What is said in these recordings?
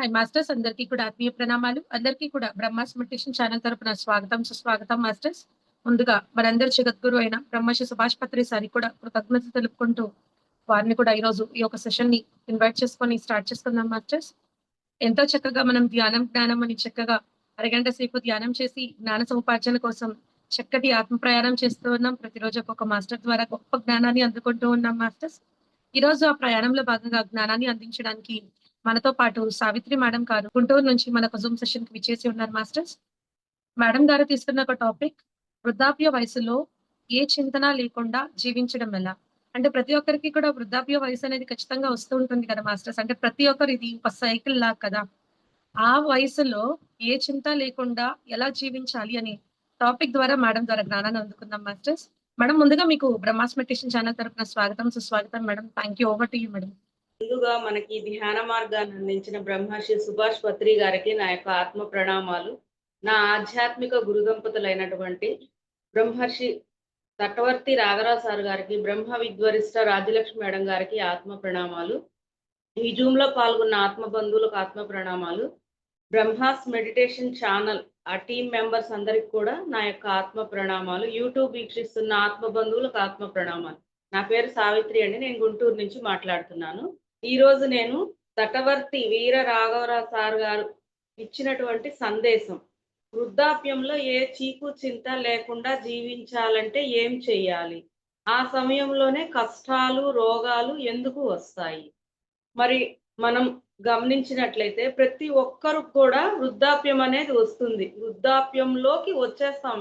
Hi masters, అందరికీ కూడా ఆత్మీయ ప్రణామాలు. అందరికీ కూడా బ్రహ్మాస్ మెడిటేషన్ ఛానల్ తరపున స్వాగతం, సుస్వాగతం మాస్టర్స్. ముందుగా మనందరి జగద్గురు అయిన బ్రహ్మశ్రీ సుభాష్ పత్రి సారి కూడా కృతజ్ఞత తెలుపుకుంటూ వారిని కూడా ఈరోజు ఈ యొక్క సెషన్ ని ఇన్వైట్ చేసుకొని స్టార్ట్ చేసుకుందాం మాస్టర్స్. ఎంతో చక్కగా మనం జ్ఞానం అని చక్కగా అరగంట సేపు ధ్యానం చేసి జ్ఞాన సముపార్జన కోసం చక్కటి ఆత్మ ప్రయాణం చేస్తూ ఉన్నాం. ప్రతిరోజు ఒక్కొక్క మాస్టర్ ద్వారా గొప్ప జ్ఞానాన్ని అందుకుంటూ ఉన్నాం మాస్టర్స్. ఈ రోజు ఆ ప్రయాణంలో భాగంగా జ్ఞానాన్ని అందించడానికి మనతో పాటు సావిత్రి మేడం గారు గుంటూరు నుంచి మనకు జూమ్ సెషన్ కి విచ్చేసి ఉన్నారు మాస్టర్స్. మేడం గారు తీసుకున్న ఒక టాపిక్, వృద్ధాప్య వయసులో ఏ చింతన లేకుండా జీవించడం ఎలా. అంటే ప్రతి ఒక్కరికి కూడా వృద్ధాప్య వయసు అనేది ఖచ్చితంగా వస్తూ ఉంటుంది కదా మాస్టర్స్. అంటే ప్రతి ఒక్కరు ఇది ఒక సైకిల్ లా కదా. ఆ వయసులో ఏ చింత లేకుండా ఎలా జీవించాలి అనే టాపిక్ ద్వారా మేడం ద్వారా జ్ఞానాన్ని అందుకుందాం మాస్టర్స్. మేడం, ముందుగా మీకు బ్రహ్మాస్ మెడిటేషన్ ఛానల్ తరపున స్వాగతం, సుస్వాగతం madam. Thank you. Over to you madam. ముందుగా మనకి ధ్యాన మార్గాన్ని అందించిన బ్రహ్మర్షి సుభాష్ పత్రి గారికి నా యొక్క ఆత్మ ప్రణామాలు. నా ఆధ్యాత్మిక గురుదంపతులైనటువంటి బ్రహ్మర్షి తటవర్తి రాగరావు సార్ గారికి, బ్రహ్మ విద్వరిష్ట రాజ్యలక్ష్మి మేడం గారికి ఆత్మ ప్రణామాలు. ఈ జూమ్ లో పాల్గొన్న ఆత్మ బంధువులకు ఆత్మ ప్రణామాలు. బ్రహ్మాస్ మెడిటేషన్ ఛానల్ ఆ టీం మెంబర్స్ అందరికి కూడా నా యొక్క ఆత్మ ప్రణామాలు. యూట్యూబ్ వీక్షిస్తున్న ఆత్మ బంధువులకు ఆత్మ ప్రణామాలు. నా పేరు సావిత్రి అండి, నేను గుంటూరు నుంచి మాట్లాడుతున్నాను. ఈ రోజు నేను తటవర్తి వీర రాఘవరావు సార్ గారు ఇచ్చినటువంటి సందేశం, వృద్ధాప్యంలో ఏ చీకు చింత లేకుండా జీవించాలంటే ఏం చెయ్యాలి, ఆ సమయంలోనే కష్టాలు రోగాలు ఎందుకు వస్తాయి. మరి మనం గమనించినట్లయితే ప్రతి ఒక్కరు కూడా వృద్ధాప్యం అనేది వస్తుంది. వృద్ధాప్యంలోకి వచ్చేస్తాం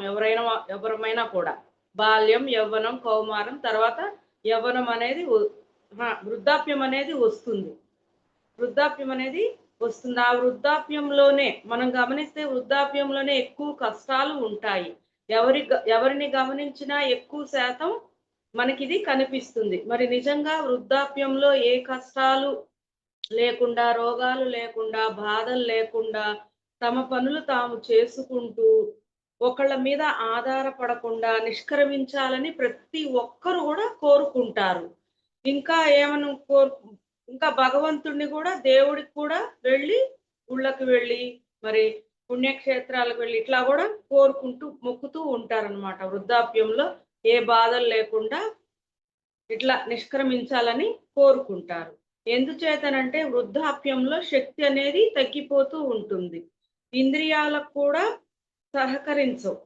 ఎవరమైనా కూడా. బాల్యం, యవ్వనం, కౌమారం, తర్వాత యవ్వనం అనేది వృద్ధాప్యం అనేది వస్తుంది. ఆ వృద్ధాప్యంలోనే మనం గమనిస్తే వృద్ధాప్యంలోనే ఎక్కువ కష్టాలు ఉంటాయి. ఎవరిని గమనించినా ఎక్కువ శాతం మనకిది కనిపిస్తుంది. మరి నిజంగా వృద్ధాప్యంలో ఏ కష్టాలు లేకుండా, రోగాలు లేకుండా, బాధలు లేకుండా, తమ పనులు తాము చేసుకుంటూ ఒకళ్ళ మీద ఆధారపడకుండా నిష్క్రమించాలని ప్రతి ఒక్కరు కూడా కోరుకుంటారు. ఇంకా ఇంకా భగవంతుడిని కూడా, దేవుడికి కూడా వెళ్ళి, గుళ్ళకి వెళ్ళి, మరి పుణ్యక్షేత్రాలకు వెళ్ళి ఇట్లా కూడా కోరుకుంటూ మొక్కుతూ ఉంటారనమాట. వృద్ధాప్యంలో ఏ బాధలు లేకుండా ఇట్లా నిష్క్రమించాలని కోరుకుంటారు. ఎందుచేతనంటే వృద్ధాప్యంలో శక్తి అనేది తగ్గిపోతూ ఉంటుంది. ఇంద్రియాలకు కూడా సహకరించవు.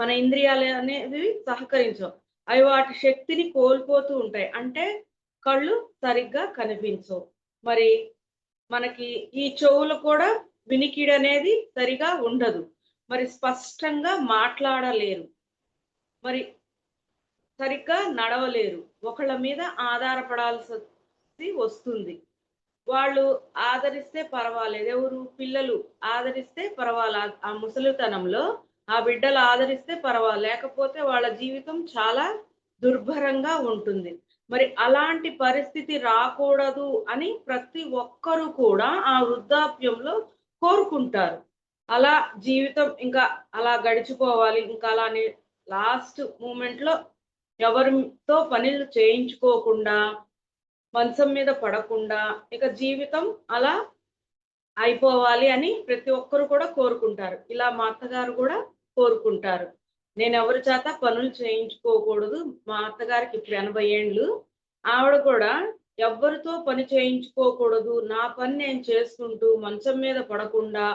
మన ఇంద్రియాలు అనేవి సహకరించవు. అవి వాటి శక్తిని కోల్పోతూ ఉంటాయి. అంటే కళ్ళు సరిగ్గా కనిపించవు. మరి మనకి ఈ చెవులు కూడా వినికిడి అనేది సరిగా ఉండదు. మరి స్పష్టంగా మాట్లాడలేరు, మరి సరిగ్గా నడవలేరు. ఒకళ్ళ మీద ఆధారపడాల్సి వస్తుంది. వాళ్ళు ఆదరిస్తే పర్వాలేదు, ఎవరు పిల్లలు ఆదరిస్తే పర్వాలేదు, ఆ ముసలితనంలో ఆ బిడ్డలు ఆదరిస్తే పర్వాలేదు, లేకపోతే వాళ్ళ జీవితం చాలా దుర్భరంగా ఉంటుంది. మరి అలాంటి పరిస్థితి రాకూడదు అని ప్రతి ఒక్కరూ కూడా ఆ వృద్ధాప్యంలో కోరుకుంటారు. అలా జీవితం ఇంకా అలా గడిచిపోవాలి, ఇంకా అలానే లాస్ట్ మూమెంట్లో ఎవరితో పనులు చేయించుకోకుండా, మంచం మీద పడకుండా ఇక జీవితం అలా అయిపోవాలి అని ప్రతి ఒక్కరు కూడా కోరుకుంటారు. ఇలా మా అత్తగారు కూడా కోరుకుంటారు. నేను ఎవరి చేత పనులు చేయించుకోకూడదు. మా అత్తగారికి ఇప్పుడు 80 ఏండ్లు. ఆవిడ కూడా ఎవ్వరితో పని చేయించుకోకూడదు, నా పని నేను చేసుకుంటూ మంచం మీద పడకుండా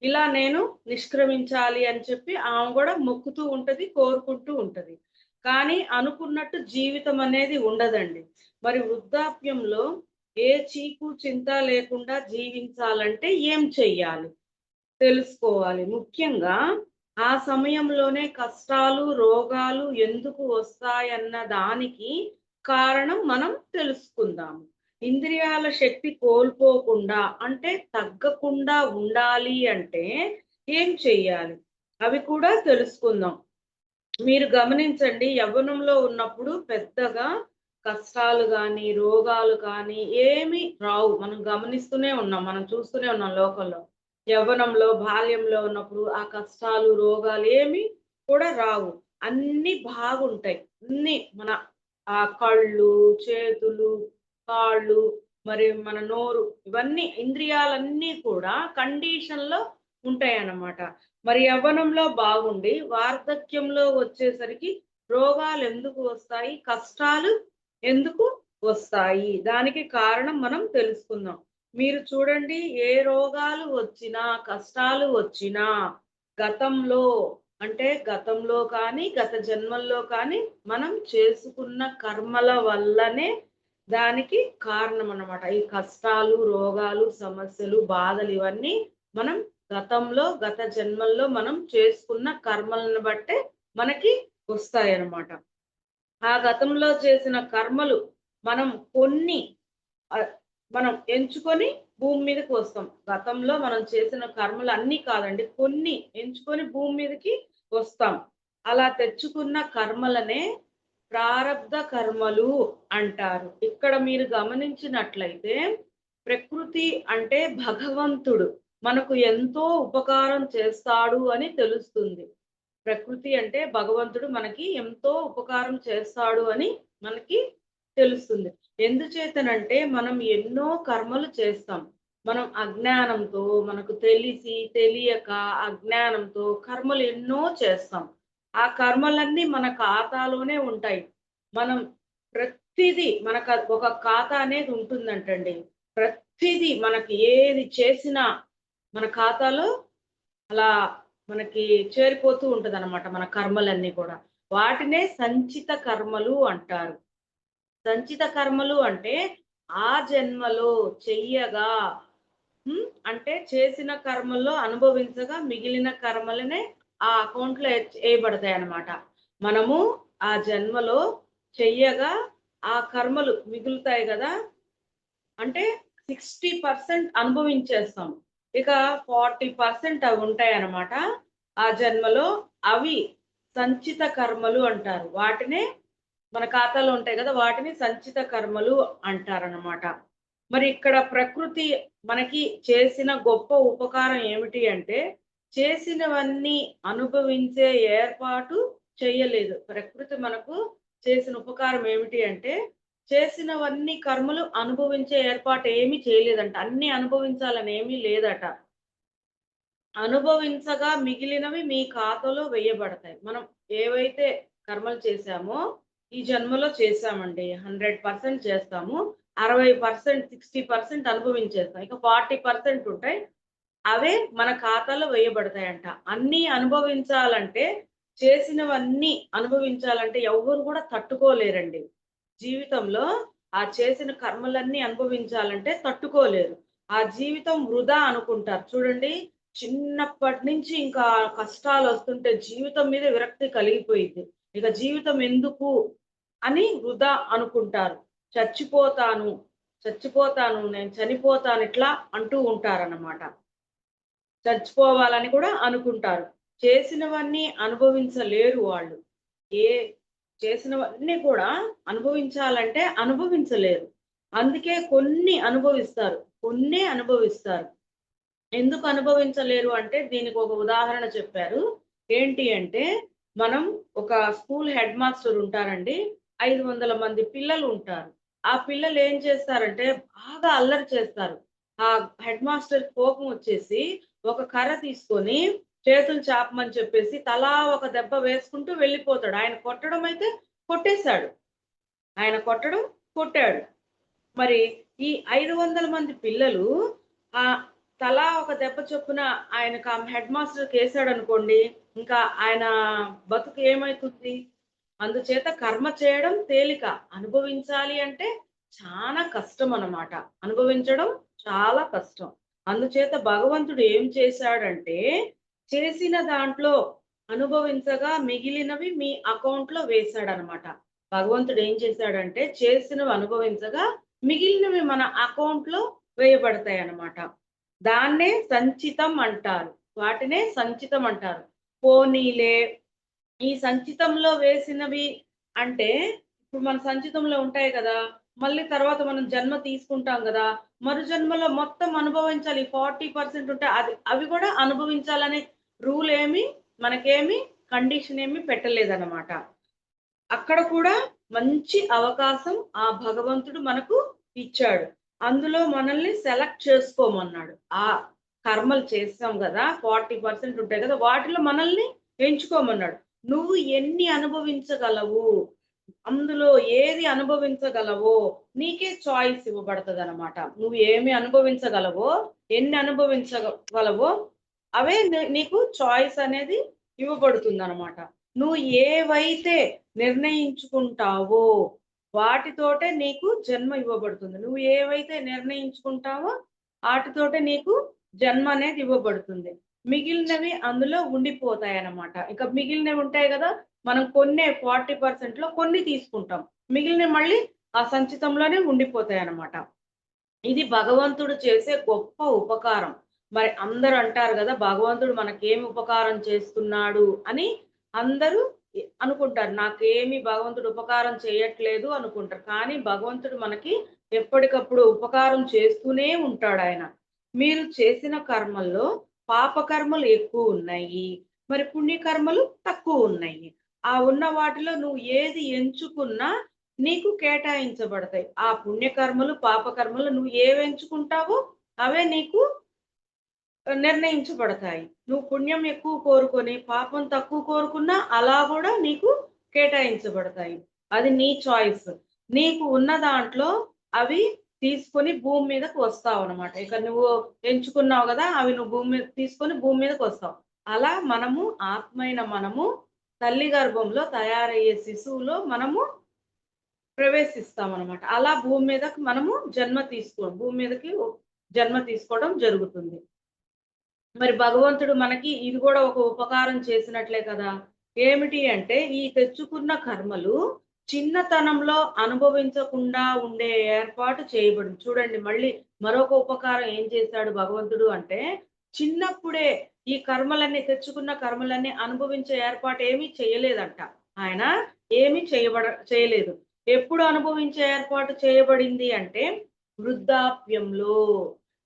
ఇలా నేను నిష్క్రమించాలి అని చెప్పి ఆమె కూడా మొక్కుతూ ఉంటది, కోరుకుంటూ ఉంటది. కానీ అనుకున్నట్టు జీవితం అనేది ఉండదండి. మరి వృద్ధాప్యంలో ఏ చీకు చింత లేకుండా జీవించాలంటే ఏం చెయ్యాలి తెలుసుకోవాలి. ముఖ్యంగా ఆ సమయంలోనే కష్టాలు రోగాలు ఎందుకు వస్తాయన్న దానికి కారణం మనం తెలుసుకుందాము. ఇంద్రియాల శక్తి కోల్పోకుండా, అంటే తగ్గకుండా ఉండాలి అంటే ఏం చెయ్యాలి అవి కూడా తెలుసుకుందాం. మీరు గమనించండి, యవ్వనంలో ఉన్నప్పుడు పెద్దగా కష్టాలు కానీ రోగాలు కానీ ఏమి రావు. మనం గమనిస్తూనే ఉన్నాం, మనం చూస్తూనే ఉన్నాం లోకంలో. యవ్వనంలో బాల్యంలో ఉన్నప్పుడు ఆ కష్టాలు రోగాలు ఏమి కూడా రావు, అన్ని బాగుంటాయి. అన్ని మన ఆ కళ్ళు చేతులు కాళ్ళు మరి మన నోరు, ఇవన్నీ ఇంద్రియాలన్నీ కూడా కండిషన్ లో ఉంటాయి అన్నమాట. మరి యవ్వనంలో బాగుండి వార్ధక్యంలో వచ్చేసరికి రోగాలు ఎందుకు వస్తాయి, కష్టాలు ఎందుకు వస్తాయి, దానికి కారణం మనం తెలుసుకుందాం. మీరు చూడండి, ఏ రోగాలు వచ్చినా కష్టాలు వచ్చినా గతంలో, అంటే గతంలో కానీ గత జన్మల్లో కానీ మనం చేసుకున్న కర్మల వల్లనే దానికి కారణం అన్నమాట. ఈ కష్టాలు, రోగాలు, సమస్యలు, బాధలు ఇవన్నీ మనం గతంలో గత జన్మల్లో మనం చేసుకున్న కర్మలను బట్టే మనకి వస్తాయన్నమాట. ఆ గతంలో చేసిన కర్మలు మనం కొన్ని మనం ఎంచుకొని భూమి మీదకి వస్తాం. గతంలో మనం చేసిన కర్మలు అన్నీ కాదండి, కొన్ని ఎంచుకొని భూమి మీదకి వస్తాం. అలా తెచ్చుకున్న కర్మలనే ప్రారబ్ధ కర్మలు అంటారు. ఇక్కడ మీరు గమనించినట్లయితే ప్రకృతి అంటే భగవంతుడు మనకు ఎంతో ఉపకారం చేస్తాడు అని తెలుస్తుంది. ప్రకృతి అంటే భగవంతుడు మనకి ఎంతో ఉపకారం చేస్తాడు అని మనకి తెలుస్తుంది. ఎందుచేతనంటే మనం ఎన్నో కర్మలు చేస్తాం. మనం అజ్ఞానంతో, మనకు తెలిసి తెలియక అజ్ఞానంతో కర్మలు ఎన్నో చేస్తాం. ఆ కర్మలన్నీ మన ఖాతాలోనే ఉంటాయి. మనం ప్రతిదీ మనకు ఒక ఖాతా అనేది ఉంటుందంటండి. ప్రతిదీ మనకి ఏది చేసినా మన ఖాతాలో అలా మనకి చేరిపోతూ ఉంటదన్నమాట మన కర్మలన్నీ కూడా. వాటినే సంచిత కర్మలు అంటారు. సంచిత కర్మలు అంటే ఆ జన్మలో చెయ్యగా అంటే చేసిన కర్మల్లో అనుభవించగా మిగిలిన కర్మలనే ఆ అకౌంట్లో వేయబడతాయి అన్నమాట. మనము ఆ జన్మలో చెయ్యగా ఆ కర్మలు మిగులుతాయి కదా, అంటే 60% అనుభవించేస్తాం. ఇక 40% అవి ఉంటాయన్నమాట ఆ జన్మలో. అవి సంచిత కర్మలు అంటారు. వాటినే మన ఖాతాలో ఉంటాయి కదా, వాటిని సంచిత కర్మలు అంటారన్నమాట. మరి ఇక్కడ ప్రకృతి మనకి చేసిన గొప్ప ఉపకారం ఏమిటి అంటే, చేసినవన్నీ అనుభవించే ఏర్పాటు చెయ్యలేదు. ప్రకృతి మనకు చేసిన ఉపకారం ఏమిటి అంటే, చేసినవన్నీ కర్మలు అనుభవించే ఏర్పాటు ఏమీ చేయలేదంట. అన్నీ అనుభవించాలని ఏమీ లేదట. అనుభవించగా మిగిలినవి మీ ఖాతాలో వేయబడతాయి. మనం ఏవైతే కర్మలు చేశామో ఈ జన్మలో చేశామండి. 100% చేస్తాము. 60%, 60% అనుభవించేస్తాం. ఇక 40% ఉంటాయి. అవే మన ఖాతాలో వేయబడతాయంట. అన్నీ అనుభవించాలంటే, చేసినవన్నీ అనుభవించాలంటే ఎవ్వరు కూడా తట్టుకోలేరండి. జీవితంలో ఆ చేసిన కర్మలన్నీ అనుభవించాలంటే తట్టుకోలేరు. ఆ జీవితం వృధా అనుకుంటారు. చూడండి, చిన్నప్పటి నుంచి ఇంకా కష్టాలొస్తుంటే జీవితం మీద విరక్తి కలిగిపోయిద్ది. ఇక జీవితం ఎందుకు అని వృధా అనుకుంటారు. చచ్చిపోతాను, చచ్చిపోతాను, నేను చనిపోతాను ఇట్లా అంటూ ఉంటారన్నమాట. చచ్చిపోవాలని కూడా అనుకుంటారు. చేసినవన్నీ అనుభవించలేరు వాళ్ళు. ఏ చేసినవన్నీ కూడా అనుభవించాలంటే అనుభవించలేరు. అందుకే కొన్ని అనుభవిస్తారు. కొన్నే అనుభవిస్తారు. ఎందుకు అనుభవించలేరు అంటే దీనికి ఒక ఉదాహరణ చెప్పారు. ఏంటి అంటే, మనం ఒక స్కూల్ హెడ్ మాస్టర్ ఉంటారండి. 500 మంది పిల్లలు ఉంటారు. ఆ పిల్లలు ఏం చేస్తారంటే బాగా అల్లరి చేస్తారు. ఆ హెడ్ మాస్టర్ కోపం వచ్చేసి ఒక కర్ర తీసుకొని చేతులు చాపమని చెప్పేసి తలా ఒక దెబ్బ వేసుకుంటూ వెళ్ళిపోతాడు. ఆయన కొట్టడం అయితే కొట్టేశాడు. ఆయన కొట్టడం కొట్టాడు. మరి ఈ 500 మంది పిల్లలు తలా ఒక దెబ్బ చొప్పున ఆయనకు ఆ హెడ్ మాస్టర్‌కేసాడనుకోండి, ఇంకా ఆయన బతుకు ఏమైతుంది? అందుచేత కర్మ చేయడం తేలిక. అనుభవించాలి అంటే చాలా కష్టం అన్నమాట. అనుభవించడం చాలా కష్టం. అందుచేత భగవంతుడు ఏం చేశాడంటే, చేసిన దాంట్లో అనుభవించగా మిగిలినవి మీ అకౌంట్‌లో వేశాడన్నమాట. భగవంతుడు ఏం చేశాడంటే, చేసినవి అనుభవించగా మిగిలినవి మన అకౌంట్‌లో వేయబడతాయన్నమాట. దాన్నే సంచితం అంటారు. వాటినే సంచితం అంటారు. పోనీలే, ఈ సంచితంలో వేసినవి అంటే, ఇప్పుడు మన సంచితంలో ఉంటాయి కదా, మళ్ళీ తర్వాత మనం జన్మ తీసుకుంటాం గదా, మరు జన్మలో మొత్తం అనుభవించాలి. 40% ఉంటే అవి కూడా అనుభవించాలనే రూల్ ఏమి మనకేమి కండిషన్ ఏమి పెట్టలేదన్నమాట. అక్కడ కూడా మంచి అవకాశం ఆ భగవంతుడు మనకు ఇచ్చాడు. అందులో మనల్ని సెలెక్ట్ చేసుకోమన్నాడు. ఆ కర్మలు చేస్తాం కదా, 40% ఉంటాయి కదా, వాటిలో మనల్ని ఎంచుకోమన్నాడు. నువ్వు ఎన్ని అనుభవించగలవు, అందులో ఏది అనుభవించగలవో నీకే చాయిస్ ఇవ్వబడతదనమాట. నువ్వు ఏమి అనుభవించగలవో, ఎన్ని అనుభవించగలవో అవే నీకు చాయిస్ అనేది ఇవ్వబడుతుందనమాట. నువ్వు ఏవైతే నిర్ణయించుకుంటావో వాటితోటే నీకు జన్మ ఇవ్వబడుతుంది. నువ్వు ఏవైతే నిర్ణయించుకుంటావో ఆటితోటే నీకు జన్మ అనేది ఇవ్వబడుతుంది. మిగిలినవి అందులో ఉండిపోతాయన్నమాట. ఇక మిగిలినవి ఉంటాయి కదా, మనం కొన్నే 40%లో కొన్ని తీసుకుంటాం. మిగిలినవి మళ్ళీ ఆ సంచితంలోనే ఉండిపోతాయన్నమాట. ఇది భగవంతుడు చేసే గొప్ప ఉపకారం. మరి అందరూ అంటారు గదా, భగవంతుడు మనకేమి ఉపకారం చేస్తున్నాడు అని అందరూ అనుకుంటారు. నాకేమి భగవంతుడు ఉపకారం చేయట్లేదు అనుకుంటారు. కానీ భగవంతుడు మనకి ఎప్పటికప్పుడు ఉపకారం చేస్తూనే ఉంటాడాయన. మీరు చేసిన కర్మల్లో పాపకర్మలు ఎక్కువున్నాయి. మరి పుణ్యకర్మలు తక్కువున్నాయి. ఆ ఉన్న వాటిలో నువ్వు ఏది ఎంచుకున్నా నీకు కేటాయించబడతాయి. ఆ పుణ్యకర్మలు, పాపకర్మలు నువ్వు ఏవెంచుకుంటావో అవే నీకు నిర్ణయించబడతాయి. నువ్వు పుణ్యం ఎక్కువ కోరుకొని, పాపం తక్కువ కోరుకున్నా అలా గూడా నీకు కేటాయించబడతాయి. అది నీ చాయిస్. నీకు ఉన్న దాంట్లో అవి తీసుకొని భూమి మీదకి వస్తావనమాట. ఇక నువ్వు ఎంచుకున్నావు గదా, అవి నువ్వు భూమి మీద తీసుకొని భూమి మీదకొస్తావు. అలా మనము ఆత్మైన మనము తల్లి గర్భంలో తయారయ్యే శిశువులో మనము ప్రవేశిస్తామనమాట. అలా భూమి మీదకి మనము భూమి మీదకి జన్మ తీసుకోవడం జరుగుతుంది. మరి భగవంతుడు మనకి ఇది గూడా ఒక ఉపకారం చేసినట్లే కదా! ఏమిటి అంటే, ఈ తెచ్చుకున్న కర్మలు చిన్నతనంలో అనుభవించకుండా ఉండే ఏర్పాటు చేయబడింది. చూడండి, మళ్ళీ మరొక ఉపకారం ఏం చేశాడు భగవంతుడు అంటే, చిన్నప్పుడే ఈ కర్మలన్నీ తెచ్చుకున్న కర్మలన్నీ అనుభవించే ఏర్పాటు ఏమీ చేయలేదంట. ఆయన ఏమీ చేయలేదు. ఎప్పుడు అనుభవించే ఏర్పాటు చేయబడింది అంటే, వృద్ధాప్యంలో.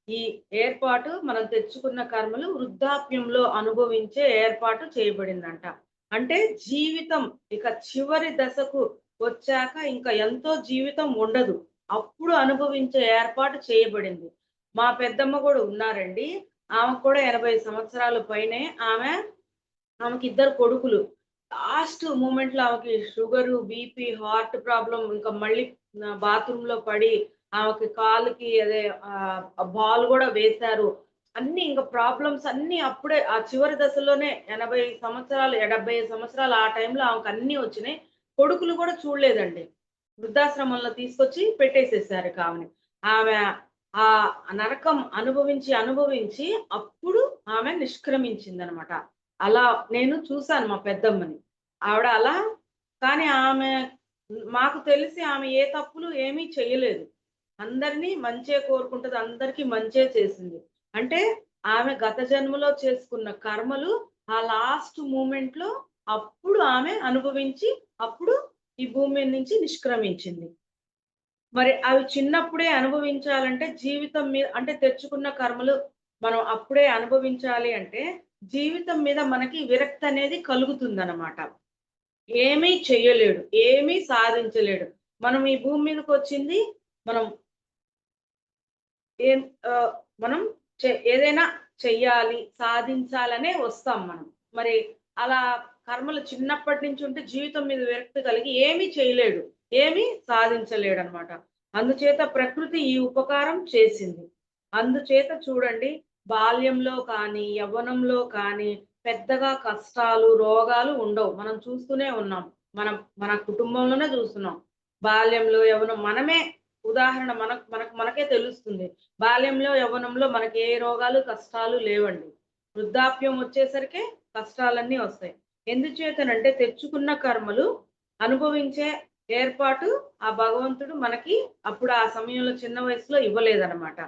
ఈ ఏర్పాటు మనం తెచ్చుకున్న కర్మలు వృద్ధాప్యంలో అనుభవించే ఏర్పాటు చేయబడిందంట. అంటే జీవితం ఇక చివరి దశకు వచ్చాక ఇంకా ఎంతో జీవితం ఉండదు. అప్పుడు అనుభవించే ఏర్పాటు చేయబడింది. మా పెద్దమ్మ కూడా ఉన్నారండి. ఆమెకు కూడా 80 సంవత్సరాలు పైనే. ఆమెకి ఇద్దరు కొడుకులు. లాస్ట్ మూమెంట్‌లో ఆమెకి షుగరు, బీపీ, హార్ట్ ప్రాబ్లమ్, ఇంకా మళ్ళీ బాత్రూమ్‌లో పడి ఆమెకి కాలుకి అదే బాల్ గూడా వేశారు. అన్నీ ఇంక ప్రాబ్లమ్స్ అన్నీ అప్పుడే ఆ చివరి దశలోనే 80 సంవత్సరాలు, 75 సంవత్సరాలు ఆ టైంలో ఆమెకన్నీ వచ్చినాయి. కొడుకులు గూడా చూడలేదండి. వృద్ధాశ్రమంలో తీసుకొచ్చి పెట్టేసేసారు ఇక ఆమెని. ఆమె ఆ నరకం అనుభవించి అప్పుడు ఆమె నిష్క్రమించిందనమాట. అలా నేను చూసాను మా పెద్దమ్మని. ఆవిడ అలా, కానీ మాకు తెలిసి ఆమె ఏ తప్పులు ఏమీ చేయలేదు. అందరిని మంచే కోరుకుంటది. అందరికీ మంచే చేసింది. అంటే ఆమె గత జన్మలో చేసుకున్న కర్మలు ఆ లాస్ట్ మూమెంట్‌లో అప్పుడు ఆమె అనుభవించి, అప్పుడు ఈ భూమి మీద నుంచి నిష్క్రమించింది. మరి అవి చిన్నప్పుడే అనుభవించాలంటే జీవితం మీద అంటే తెచ్చుకున్న కర్మలు మనం అప్పుడే అనుభవించాలి అంటే జీవితం మీద మనకి విరక్తి అనేది కలుగుతుందనమాట. ఏమీ చెయ్యలేడు. ఏమీ సాధించలేడు. మనం ఈ భూమి మీదకొచ్చింది మనం ఏం మనం ఏదైనా చెయ్యాలి, సాధించాలనే వస్తాం మనం. మరి అలా కర్మలు చిన్నప్పటి నుంచి ఉంటే జీవితం మీద విరక్తి కలిగి ఏమీ చేయలేడు. ఏమీ సాధించలేడనమాట. అందుచేత ప్రకృతి ఈ ఉపకారం చేసింది. అందుచేత చూడండి, బాల్యంలో కానీ, యవ్వనంలో కానీ పెద్దగా కష్టాలు, రోగాలు ఉండవు. మనం చూస్తూనే ఉన్నాం. మన కుటుంబంలోనే చూస్తున్నాం. బాల్యంలో, యవ్వనం మనమే ఉదాహరణ మనకే తెలుస్తుంది. బాల్యంలో, యవ్వనంలో మనకి ఏ రోగాలు, కష్టాలు లేవండి. వృద్ధాప్యం వచ్చేసరికే కష్టాలన్నీ వస్తాయి. ఎందుచేతనంటే తెచ్చుకున్న కర్మలు అనుభవించే ఏర్పాటు ఆ భగవంతుడు మనకి అప్పుడు ఆ సమయంలో చిన్న వయసులో ఇవ్వలేదనమాట.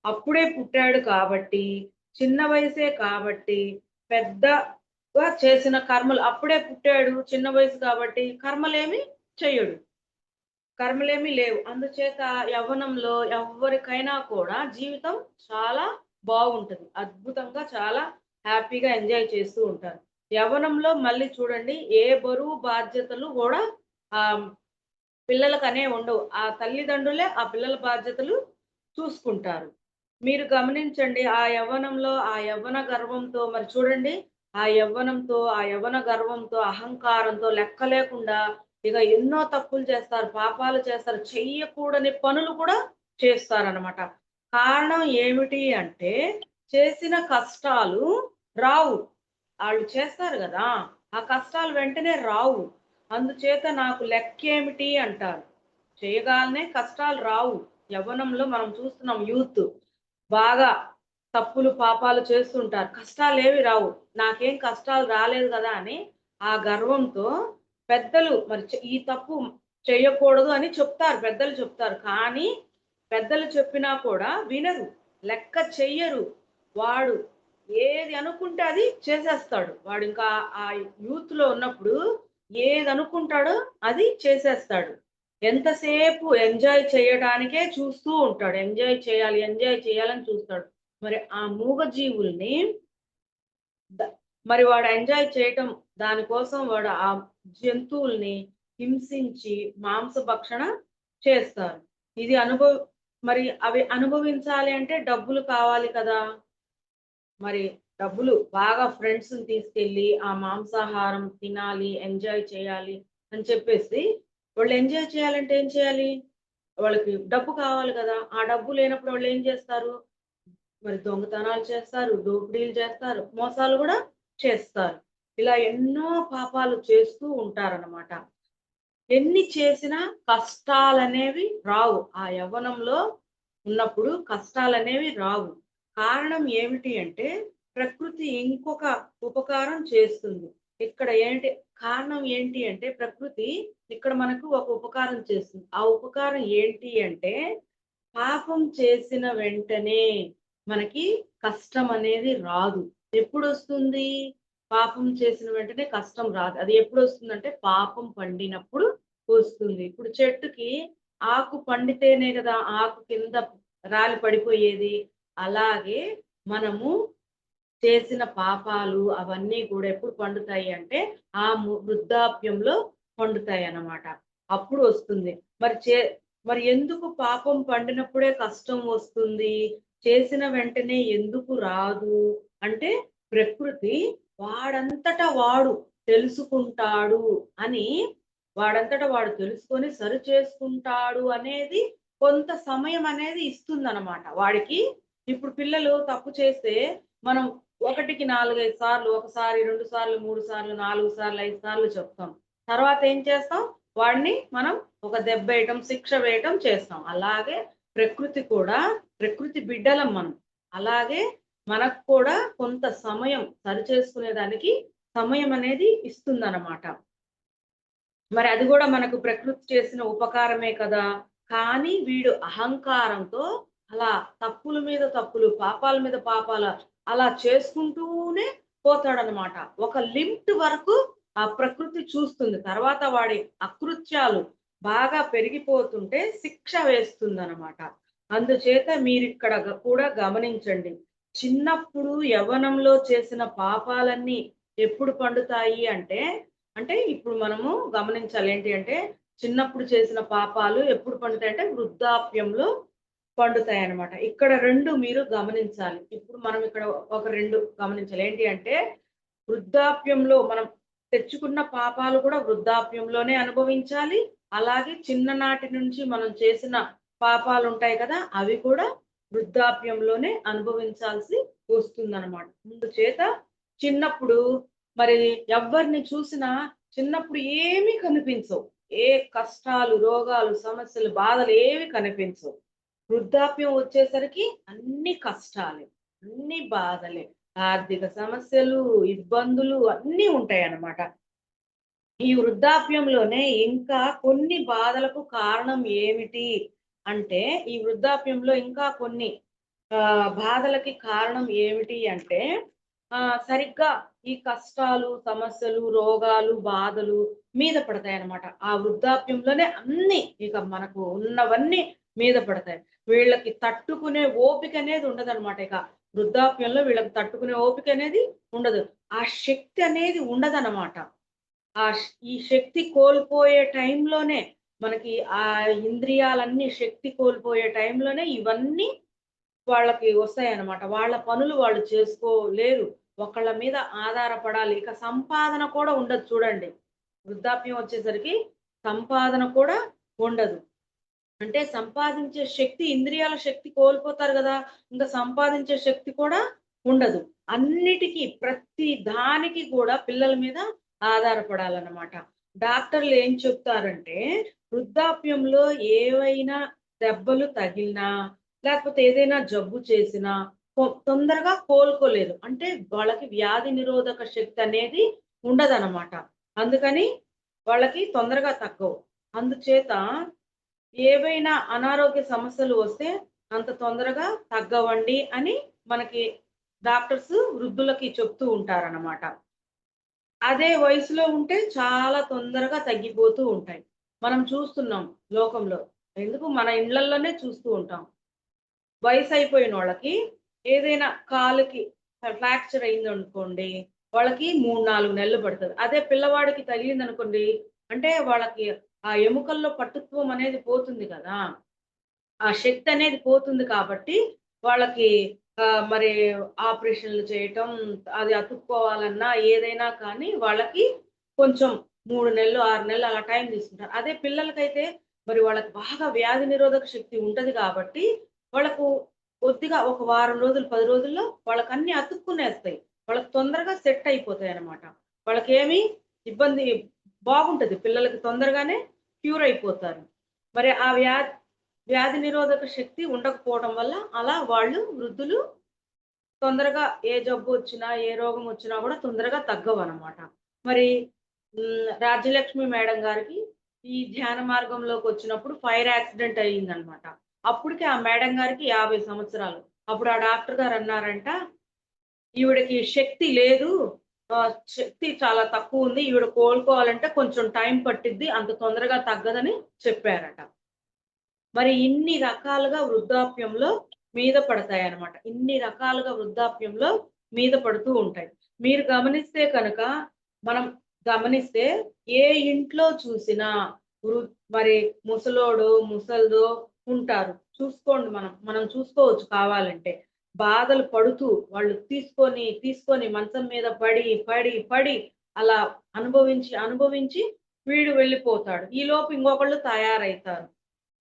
అప్పుడే పుట్టాడు కాబట్టి, చిన్న వయసే కాబట్టి, పెద్దగా చేసిన కర్మలు అప్పుడే పుట్టాడు, చిన్న వయసు కాబట్టి కర్మలేమి చెయ్యడు. కర్మలేమీ లేవు. అందుచేత యవ్వనంలో ఎవ్వరికైనా కూడా జీవితం చాలా బాగుంటది. అద్భుతంగా చాలా హ్యాపీగా ఎంజాయ్ చేస్తూ ఉంటారు. యవ్వనంలో మళ్ళీ చూడండి, ఏ బరువు బాధ్యతలు గూడా పిల్లలకనేవి ఉండవు. ఆ తల్లిదండ్రులే ఆ పిల్లల బాధ్యతలు చూసుకుంటారు. మీరు గమనించండి ఆ యవ్వనంలో ఆ యవ్వన గర్వంతో మరి చూడండి ఆ యవ్వనంతో, ఆ యవ్వన గర్వంతో, అహంకారంతో లెక్క లేకుండా ఇక ఎన్నో తప్పులు చేస్తారు, పాపాలు చేస్తారు, చెయ్యకూడని పనులు కూడా చేస్తారనమాట. కారణం ఏమిటి అంటే చేసిన కష్టాలు రావు. ఆళ్ళు చేస్తారు గదా! ఆ కష్టాలు వెంటనే రావు. అందుచేత నాకు లెక్కేమిటి అంటారు. చేయగానే కష్టాలు రావు. యవ్వనంలో మనం చూస్తున్నాం యూత్ బాగా తప్పులు, పాపాలు చేస్తుంటారు. కష్టాలేవి రావు. నాకేం కష్టాలు రాలేదు గదా! అని ఆ గర్వంతో పెద్దలు మరి ఈ తప్పు చెయ్యకూడదు అని చెప్తారు. పెద్దలు చెప్తారు. కానీ పెద్దలు చెప్పినా కూడా వినరు. లెక్క చెయ్యరు. వాడు ఏది అనుకుంటే అది చేసేస్తాడు. వాడింకా ఆ యూత్‌లో ఉన్నప్పుడు ఏదనుకుంటాడో అది చేసేస్తాడు. ఎంతసేపు ఎంజాయ్ చేయడానికే చూస్తూ ఉంటాడు. ఎంజాయ్ చేయాలని చూస్తాడు. మరి ఆ మూగజీవుల్ని ద మరి వాడు ఎంజాయ్ చేయటం దానికోసం వాడు ఆ జంతువుల్ని హింసించి మాంసభక్షణ చేస్తారు. ఇది మరి అవి అనుభవించాలి అంటే డబ్బులు కావాలి కదా! మరి డబ్బులు బాగా ఫ్రెండ్స్‌ని తీసుకెళ్ళి ఆ మాంసాహారం తినాలి, ఎంజాయ్ చేయాలి అని చెప్పేసి వాళ్ళు ఎంజాయ్ చేయాలంటే ఏం చేయాలి? వాళ్ళకి డబ్బు కావాలి కదా! ఆ డబ్బు లేనప్పుడు వాళ్ళేం చేస్తారు? మరి దొంగతనాలు చేస్తారు, దోపిడీలు చేస్తారు, మోసాలు గూడా చేస్తారు. ఇలా ఎన్నో పాపాలు చేస్తూ ఉంటారనమాట. ఎన్ని చేసినా కష్టాలనేవి రావు. ఆ యవ్వనంలో ఉన్నప్పుడు కష్టాలనేవి రావు. కారణం ఏమిటి అంటే ప్రకృతి ఇంకొక ఉపకారం చేస్తుంది. ఇక్కడ ఏంటి కారణం ఏంటి అంటే ప్రకృతి ఇక్కడ మనకు ఒక ఉపకారం చేస్తుంది. ఆ ఉపకారం ఏంటి అంటే పాపం చేసిన వెంటనే మనకి కష్టం అనేది రాదు. ఎప్పుడొస్తుంది? పాపం చేసిన వెంటనే కష్టం రాదు. అది ఎప్పుడొస్తుందంటే పాపం పండినప్పుడు వస్తుంది. ఇప్పుడు చెట్టుకి ఆకు పండితేనే గదా! ఆకు కింద రాలి పడిపోయేది. అలాగే మనము చేసిన పాపాలు అవన్నీ కూడా ఎప్పుడు పండుతాయి అంటే ఆ వృద్ధాప్యంలో పండుతాయన్నమాట. అప్పుడు వస్తుంది. మరి మరి ఎందుకు పాపం పండినప్పుడే కష్టం వస్తుంది? చేసిన వెంటనే ఎందుకు రాదు? అంటే ప్రకృతి వాడు తెలుసుకుంటాడు అని వాడంతట వాడు తెలుసుకొని సరిచేసుకుంటాడు అనేది కొంత సమయం అనేది ఇస్తుందన్నమాట. వాడికి ఇప్పుడు పిల్లలు తప్పు చేస్తే మనం ఒకటికి 4, 5 సార్లు, ఒకసారి, 2 సార్లు, 3 సార్లు, 4 సార్లు, 5 సార్లు చెప్తాం. తర్వాత ఏం చేస్తాం? వాడిని మనం ఒక దెబ్బేయటం, శిక్ష వేయటం చేస్తాం. అలాగే ప్రకృతి కూడా ప్రకృతి బిడ్డలం మనం. అలాగే మనకు కూడా కొంత సమయం సరిచేసుకునేదానికి సమయం అనేది ఇస్తుందన్నమాట. మరి అది గూడా మనకు ప్రకృతి చేసిన ఉపకారమే కదా! కానీ వీడు అహంకారంతో అలా తప్పుల మీద తప్పులు, పాపాల మీద పాపాలు అలా చేసుకుంటూనే పోతాడనమాట. ఒక లిమిట్ వరకు ఆ ప్రకృతి చూస్తుంది. తర్వాత వాడి అకృత్యాలు బాగా పెరిగిపోతుంటే శిక్ష వేస్తుందనమాట. అందుచేత మీరిక్కడ కూడా గమనించండి. చిన్నప్పుడు యవ్వనంలో చేసిన పాపాలన్నీ ఎప్పుడు పండుతాయి అంటే అంటే ఇప్పుడు మనము గమనించాలి ఏంటి అంటే, చిన్నప్పుడు చేసిన పాపాలు ఎప్పుడు పండుతాయంటే వృద్ధాప్యంలో పండుతాయన్నమాట. ఇక్కడ 2 మీరు గమనించాలి. ఇప్పుడు మనం ఇక్కడ ఒక 2 గమనించాలి. ఏంటి అంటే, వృద్ధాప్యంలో మనం తెచ్చుకున్న పాపాలు కూడా వృద్ధాప్యంలోనే అనుభవించాలి. అలాగే చిన్ననాటి నుంచి మనం చేసిన పాపాలుంటాయి కదా! అవి కూడా వృద్ధాప్యంలోనే అనుభవించాల్సి వస్తుందన్నమాట. అందుచేత చిన్నప్పుడు మరి ఎవ్వరిని చూసినా చిన్నప్పుడు ఏమీ కనిపించవు. ఏ కష్టాలు, రోగాలు, సమస్యలు, బాధలు ఏవి కనిపించవు. వృద్ధాప్యం వచ్చేసరికి అన్ని కష్టాలే, అన్ని బాధలే, ఆర్థిక సమస్యలు, ఇబ్బందులు అన్నీ ఉంటాయన్నమాట. ఈ వృద్ధాప్యంలోనే ఇంకా కొన్ని బాధలకు కారణం ఏమిటి అంటే, ఈ వృద్ధాప్యంలో ఇంకా కొన్ని బాధలకి కారణం ఏమిటి అంటే, సరిగ్గా ఈ కష్టాలు, సమస్యలు, రోగాలు, బాధలు మీద పడతాయన్నమాట. ఆ వృద్ధాప్యంలోనే అన్నీ ఇక మనకు ఉన్నవన్నీ మీద పడతాయి. వీళ్ళకి తట్టుకునే ఓపిక అనేది ఉండదన్నమాట ఇక. వృద్ధాప్యంలో వీళ్ళకి తట్టుకునే ఓపిక అనేది ఉండదు. ఆ శక్తి అనేది ఉండదన్నమాట. ఈ శక్తి కోల్పోయే టైంలోనే మనకి ఆ ఇంద్రియాలన్నీ శక్తి కోల్పోయే టైంలోనే ఇవన్నీ వాళ్ళకి వస్తాయన్నమాట. వాళ్ళ పనులు వాళ్ళు చేసుకోలేరు. ఒకళ్ళ మీద ఆధారపడాలి. ఇక సంపాదన కూడా ఉండదు చూడండి. వృద్ధాప్యం వచ్చేసరికి సంపాదన కూడా ఉండదు. అంటే సంపాదించే శక్తి, ఇంద్రియాల శక్తి కోల్పోతారు గదా! ఇంక సంపాదించే శక్తి కూడా ఉండదు. అన్నిటికి ప్రతి దానికి కూడా పిల్లల మీద ఆధారపడాలన్నమాట. డాక్టర్లు ఏం చెప్తారంటే, వృద్ధాప్యంలో ఏవైనా దెబ్బలు తగిలినా, లేకపోతే ఏదైనా జబ్బు చేసినా తొందరగా కోలుకోలేరు. అంటే వాళ్ళకి వ్యాధి నిరోధక శక్తి అనేది ఉండదనమాట. అందుకని వాళ్ళకి తొందరగా తగ్గవు. అందుచేత ఏవైనా అనారోగ్య సమస్యలు వస్తే అంత తొందరగా తగ్గవండి అని మనకి డాక్టర్స్ వృద్ధులకి చెప్తూ ఉంటారనమాట. అదే వయసులో ఉంటే చాలా తొందరగా తగ్గిపోతూ ఉంటాయి. మనం చూస్తున్నాం లోకంలో. ఎందుకు మన ఇళ్ళల్లోనే చూస్తూ ఉంటాం. వయసయిపోయినోళ్ళకి ఏదైనా కాలుకి ఫ్రాక్చర్ అయిందనుకోండి, వాళ్ళకి 3, 4 నెలలు పడతది. అదే పిల్లవాడికి తగిలిందనుకోండి, అంటే వాళ్ళకి ఆ ఎముకల్లో పటుత్వం అనేది పోతుంది కదా! ఆ శక్తి అనేది పోతుంది కాబట్టి, వాళ్ళకి మరి ఆపరేషన్‌లు చేయటం, అది అతుక్కోవాలన్నా ఏదైనా కానీ వాళ్ళకి కొంచెం 3 నెలలు, 6 నెలలు అలా టైం తీసుకుంటారు. అదే పిల్లలకైతే మరి వాళ్ళకి బాగా వ్యాధి నిరోధక శక్తి ఉంటది కాబట్టి, వాళ్ళకు కొద్దిగా ఒక వారం రోజులు, 10 రోజుల్లో వాళ్ళకన్నీ అతుక్కునేస్తాయి. వాళ్ళకి తొందరగా సెట్ అయిపోతాయన్నమాట. వాళ్ళకేమి ఇబ్బంది బాగుంటది. పిల్లలకి తొందరగానే క్యూర్ అయిపోతారు. మరి ఆ వ్యాధి నిరోధక శక్తి ఉండకపోవడం వల్ల అలా వాళ్ళు వృద్ధులు తొందరగా ఏ జబ్బొచ్చినా, ఏ రోగమొచ్చినా గూడా తొందరగా తగ్గవనమాట. మరి రాజ్యలక్ష్మి మేడం గారికి ఈ ధ్యాన మార్గంలోకొచ్చినప్పుడు ఫైర్ యాక్సిడెంట్ అయిందనమాట. అప్పటికి ఆ మేడం గారికి 50 సంవత్సరాలు. అప్పుడు ఆ డాక్టర్ గారన్నారంట, "ఈవిడకి శక్తి లేదు. శక్తి చాలా తక్కువుంది. ఈవిడ కోలుకోవాలంటే కొంచెం టైం పట్టిద్ది. అంత తొందరగా తగ్గదని" చెప్పారట. మరి ఇన్ని రకాలుగా వృద్ధాప్యంలో మీద పడతాయన్నమాట. ఇన్ని రకాలుగా వృద్ధాప్యంలో మీద పడుతూ ఉంటాయి. మీరు గమనిస్తే కనుక, మనం గమనిస్తే ఏ ఇంట్లో చూసినా వృ మరి ముసలోడో, ముసల్దో ఉంటారు. చూసుకోండి మనం చూసుకోవచ్చు కావాలంటే. బాధలు పడుతూ వాళ్ళు తీసుకొని మంచం మీద పడి అలా అనుభవించి వీడు వెళ్ళిపోతాడు. ఈలోపు ఇంకొకళ్ళు తయారైతారు.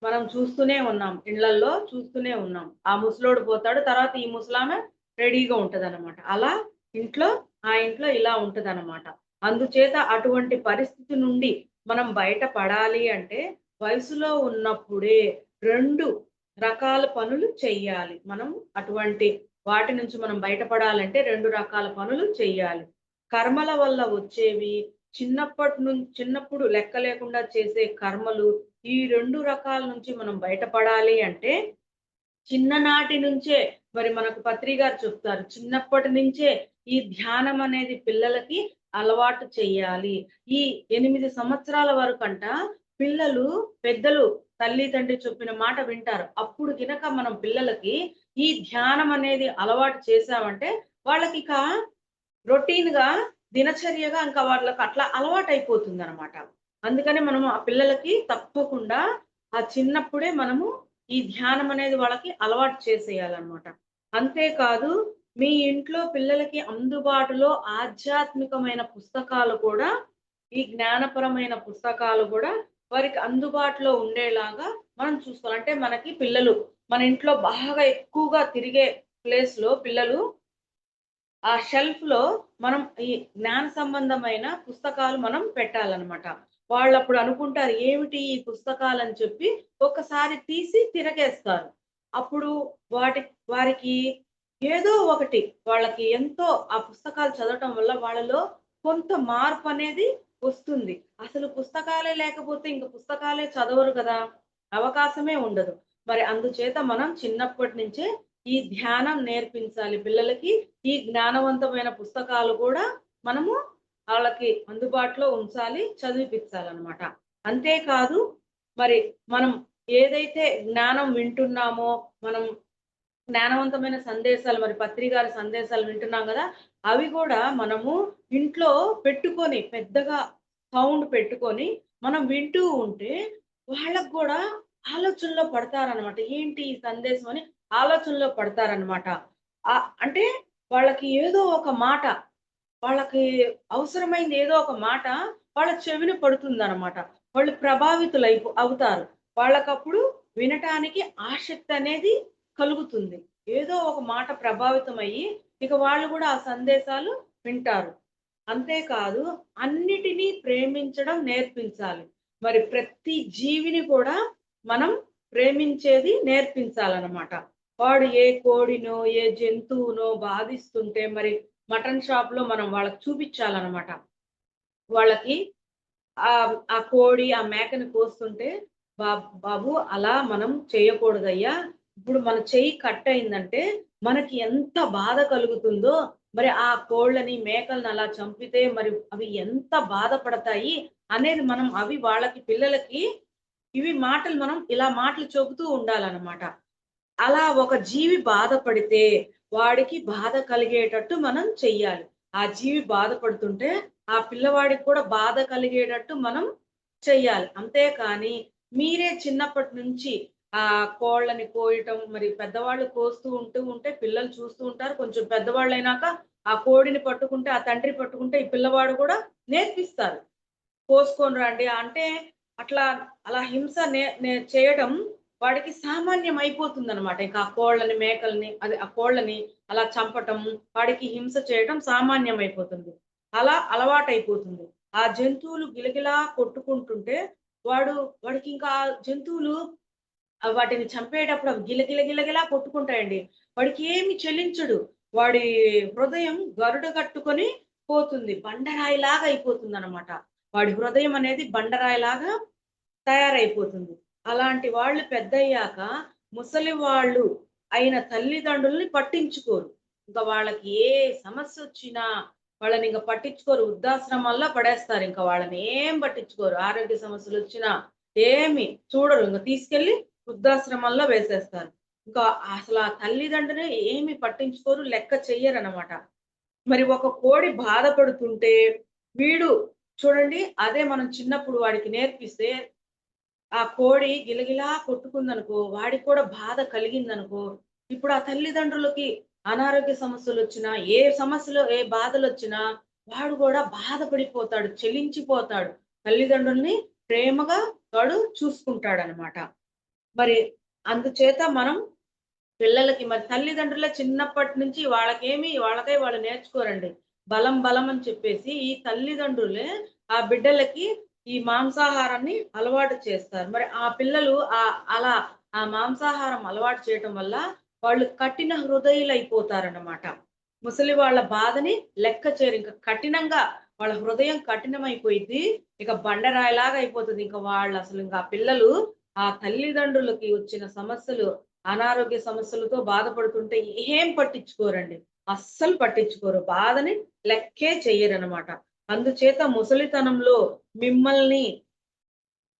మనం చూస్తూనే ఉన్నాం. ఇళ్ళల్లో చూస్తూనే ఉన్నాం. ఆ ముసలోడు పోతాడు. తర్వాత ఈ ముసలామె రెడీగా ఉంటదనమాట. అలా ఆ ఇంట్లో ఇలా ఉంటదనమాట. అందుచేత అటువంటి పరిస్థితి నుండి మనం బయట పడాలి అంటే వయసులో ఉన్నప్పుడే 2 రకాల పనులు చెయ్యాలి. మనం అటువంటి వాటి నుంచి మనం బయటపడాలంటే 2 రకాల పనులు చెయ్యాలి. కర్మల వల్ల వచ్చేవి చిన్నప్పుడు లెక్క లేకుండా చేసే కర్మలు ఈ 2 రకాల నుంచి మనం బయటపడాలి అంటే, చిన్ననాటి నుంచే మరి మనకు పత్రి గారు చెప్తారు. చిన్నప్పటి నుంచే ఈ ధ్యానం అనేది పిల్లలకి అలవాటు చెయ్యాలి. ఈ 8 సంవత్సరాల వరకంట పిల్లలు పెద్దలు తల్లి, తండ్రి చెప్పిన మాట వింటారు. అప్పుడు గినక మనం పిల్లలకి ఈ ధ్యానం అనేది అలవాటు చేశామంటే, వాళ్ళకిక రొటీన్‌గా దినచర్యగా ఇంకా వాళ్ళకి అట్లా అలవాటయిపోతుందనమాట. అందుకని మనం ఆ పిల్లలకి తప్పకుండా ఆ చిన్నప్పుడే మనము ఈ ధ్యానం అనేది వాళ్ళకి అలవాటు చేసేయాలన్నమాట. అంతేకాదు మీ ఇంట్లో పిల్లలకి అందుబాటులో ఆధ్యాత్మికమైన పుస్తకాలు కూడా, ఈ జ్ఞానపరమైన పుస్తకాలు గూడా వారికి అందుబాటులో ఉండేలాగా మనం చూసుకోవాలి. అంటే మనకి పిల్లలు మన ఇంట్లో బాగా ఎక్కువగా తిరిగే ప్లేస్‌లో పిల్లలు ఆ షెల్ఫ్‌లో మనం ఈ జ్ఞాన సంబంధమైన పుస్తకాలు మనం పెట్టాలన్నమాట. వాళ్ళప్పుడు అనుకుంటారు ఏమిటి ఈ పుస్తకాలని చెప్పి ఒక్కసారి తీసి తిరగేస్తారు. అప్పుడు వాటి వారికి ఏదో ఒకటి వాళ్ళకి ఎంతో ఆ పుస్తకాలు చదవటం వల్ల వాళ్ళలో కొంత మార్పనేది వస్తుంది. అసలు పుస్తకాలే లేకపోతే ఇంక పుస్తకాలే చదవరు గదా! అవకాశమే ఉండదు. మరి అందుచేత మనం చిన్నప్పటి నుంచే ఈ ధ్యానం నేర్పించాలి పిల్లలకి. ఈ జ్ఞానవంతమైన పుస్తకాలు గూడా మనము ఆళ్ళకి అందుబాటులో ఉంచాలి, చదివిపిచ్చాలనమాట. అంతేకాదు మరి మనం ఏదైతే జ్ఞానం వింటున్నామో, మనం జ్ఞానవంతమైన సందేశాలు మరి పత్రి గారి సందేశాలు వింటున్నాం గదా! అవి గూడా మనము ఇంట్లో పెట్టుకొని పెద్దగా సౌండ్ పెట్టుకొని మనం వింటూ ఉంటే వాళ్ళకు కూడా ఆలోచనలో పడతారనమాట. ఏంటి ఈ సందేశం అని ఆలోచనలో పడతారనమాట. అంటే వాళ్ళకి ఏదో ఒక మాట, వాళ్ళకి అవసరమైంది ఏదో ఒక మాట వాళ్ళ చెవిన పడుతుందనమాట. వాళ్ళు అవుతారు. వాళ్ళకప్పుడు వినటానికి ఆసక్తి అనేది కలుగుతుంది. ఏదో ఒక మాట ప్రభావితమయ్యి ఇక వాళ్ళు కూడా ఆ సందేశాలు వింటారు. అంతేకాదు అన్నిటినీ ప్రేమించడం నేర్పించాలి. మరి ప్రతి జీవిని కూడా మనం ప్రేమించేది నేర్పించాలనమాట. వాడు ఏ కోడినో, ఏ జంతువునో బాధిస్తుంటే మరి మటన్ షాప్‌లో మనం వాళ్ళకి చూపిచ్చాలనమాట. వాళ్ళకి ఆ కోడి, ఆ మేకని కోస్తుంటే, బాబు అలా మనం చేయకూడదయ్యా. ఇప్పుడు మన చెయ్యి కట్ అయిందంటే, మనకి ఎంత బాధ కలుగుతుందో, మరి ఆ కోళ్ళని, మేకలని అలా చంపితే మరి అవి ఎంత బాధపడతాయి అనేది మనం అవి వాళ్ళకి పిల్లలకి ఇవి మాటలు మనం ఇలా మాటలు చెబుతూ ఉండాలనమాట. అలా ఒక జీవి బాధపడితే, వాడికి బాధ కలిగేటట్టు మనం చెయ్యాలి. ఆ జీవి బాధపడుతుంటే, ఆ పిల్లవాడికి కూడా బాధ కలిగేటట్టు మనం చెయ్యాలి. అంతేకాని, మీరే చిన్నప్పటి నుంచి కోళ్ళని కోయటం, మరి పెద్దవాళ్ళు కోస్తూ ఉంటే పిల్లలు చూస్తూ ఉంటారు. కొంచెం పెద్దవాళ్ళైనాక ఆ కోడిని పట్టుకుంటే, ఆ తండ్రి పట్టుకుంటే, ఈ పిల్లవాడు కూడా నేర్పిస్తారు. కోసుకొని రండి. అంటే అట్లా అలా హింస నే నే చేయడం వాడికి సామాన్యం అయిపోతుందనమాట. ఇంకా ఆ కోళ్ళని, మేకలని ఆ కోళ్ళని అలా చంపటం, వాడికి హింస చేయడం సామాన్యం అయిపోతుంది. అలా అలవాటైపోతుంది. ఆ జంతువులు గిలగిలా కొట్టుకుంటుంటే వాడికింకా ఆ జంతువులు వాటిని చంపేటప్పుడు అవి గిలగిలా కొట్టుకుంటాయండి. వాడికి ఏమి చెలించడు. వాడి హృదయం గరుడ కట్టుకొని పోతుంది. బండరాయిలాగా అయిపోతుందనమాట. వాడి హృదయం అనేది బండరాయిలాగా తయారైపోతుంది. అలాంటి వాళ్ళు పెద్దయ్యాక ముసలి వాళ్ళు అయిన తల్లిదండ్రుల్ని పట్టించుకోరు. ఇంక వాళ్ళకి ఏ సమస్యొచ్చినా వాళ్ళనింక పట్టించుకోరు. వృద్ధాశ్రమాల్లో పడేస్తారింక వాళ్ళని. ఏం పట్టించుకోరు. ఆరోగ్య సమస్యలొచ్చినా ఏమి చూడరు. ఇంక తీసుకెళ్ళి వృద్ధాశ్రమాల్లో వేసేస్తారు. ఇంకా అసల ఆ తల్లిదండ్రులే ఏమి పట్టించుకోరు. లెక్క చెయ్యరనమాట. మరి ఒక కోడి బాధపడుతుంటే వీడు చూడండి అదే మనం చిన్నప్పుడు వాడికి నేర్పిస్తే ఆ కోడి గిలగిలా కొట్టుకుందనుకో, వాడికి కూడా బాధ కలిగిందనుకో, ఇప్పుడు ఆ తల్లిదండ్రులకి అనారోగ్య సమస్యలొచ్చినా, ఏ సమస్యలు, ఏ బాధలొచ్చినా వాడు గూడా బాధపడిపోతాడు, చెలించిపోతాడు. తల్లిదండ్రుల్ని ప్రేమగా వాడు చూసుకుంటాడనమాట. మరి అందుచేత మనం పిల్లలకి మరి తల్లిదండ్రులే చిన్నప్పటి నుంచి వాళ్ళకై వాళ్ళు నేర్చుకోరండి. బలం బలం అని చెప్పేసి ఈ తల్లిదండ్రులే ఆ బిడ్డలకి ఈ మాంసాహారాన్ని అలవాటు చేస్తారు. మరి ఆ పిల్లలు అలా ఆ మాంసాహారం అలవాటు చేయటం వల్ల వాళ్ళు కఠిన హృదయులైపోతారన్నమాట. ముసలి వాళ్ళ బాధని లెక్క చేయరు. ఇంక కఠినంగా వాళ్ళ హృదయం కఠినమైపోయిద్ది. ఇక బండరాయిలాగా అయిపోతది. ఇంక వాళ్ళసలు ఇంక ఆ పిల్లలు ఆ తల్లిదండ్రులకి వచ్చిన సమస్యలు అనారోగ్య సమస్యలతో బాధపడుతుంటే ఏం పట్టించుకోరండి. అస్సలు పట్టించుకోరు. బాధని లెక్కే చెయ్యరనమాట. అందుచేత ముసలితనంలో మిమ్మల్ని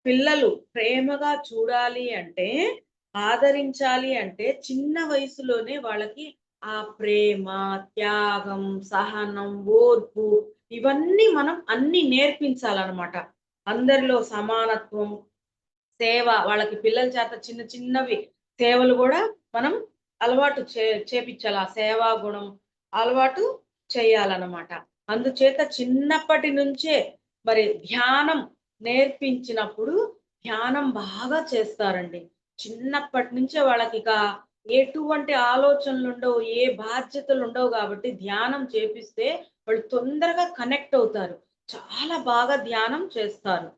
పిల్లలు ప్రేమగా చూడాలి అంటే, ఆదరించాలి అంటే చిన్న వయసులోనే వాళ్ళకి ఆ ప్రేమ, త్యాగం, సహనం, ఓర్పు ఇవన్నీ మనం అన్నీ నేర్పించాలనమాట. అందరిలో సమానత్వం, సేవ వాళ్ళకి పిల్లల చేత చిన్న చిన్నవి సేవలు గూడా మనం అలవాటు చేపిచ్చాలి. ఆ సేవా గుణం అలవాటు చేయాలనమాట. అందుచేత చిన్నప్పటి నుంచే మరి ధ్యానం నేర్పించినప్పుడు ధ్యానం బాగా చేస్తారండి. చిన్నప్పటి నుంచే వాళ్ళకిక ఎటువంటి ఆలోచనలుండవు, ఏ బాధ్యతలుండవు గాబట్టి ధ్యానం చేపిస్తే వాళ్ళు తొందరగా కనెక్ట్ అవుతారు. చాలా బాగా ధ్యానం చేస్తారు.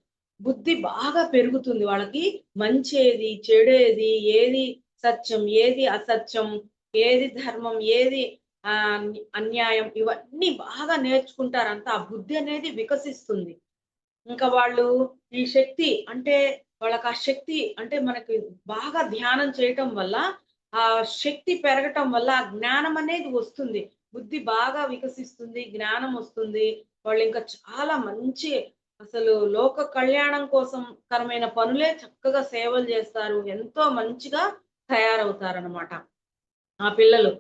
బుద్ధి బాగా పెరుగుతుంది వాళ్ళకి. మంచేది, చెడేది, ఏది సత్యం, ఏది అసత్యం, ఏది ధర్మం, ఏది అన్యాయం ఇవన్నీ బాగా నేర్చుకుంటారంట. ఆ బుద్ధి అనేది వికసిస్తుంది. ఇంకా వాళ్ళు ఈ శక్తి అంటే వాళ్ళకి ఆ శక్తి అంటే మనకి బాగా ధ్యానం చేయటం వల్ల ఆ శక్తి పెరగటం వల్ల ఆ జ్ఞానం అనేది వస్తుంది. బుద్ధి బాగా వికసిస్తుంది. జ్ఞానం వస్తుంది. వాళ్ళింకా చాలా మంచి అసలు లోక కళ్యాణం కోసం కరమైన పనులే చక్కగా సేవలు చేస్తారు. ఎంతో మంచిగా తయారవుతారనమాట. ఆ పిల్లలు.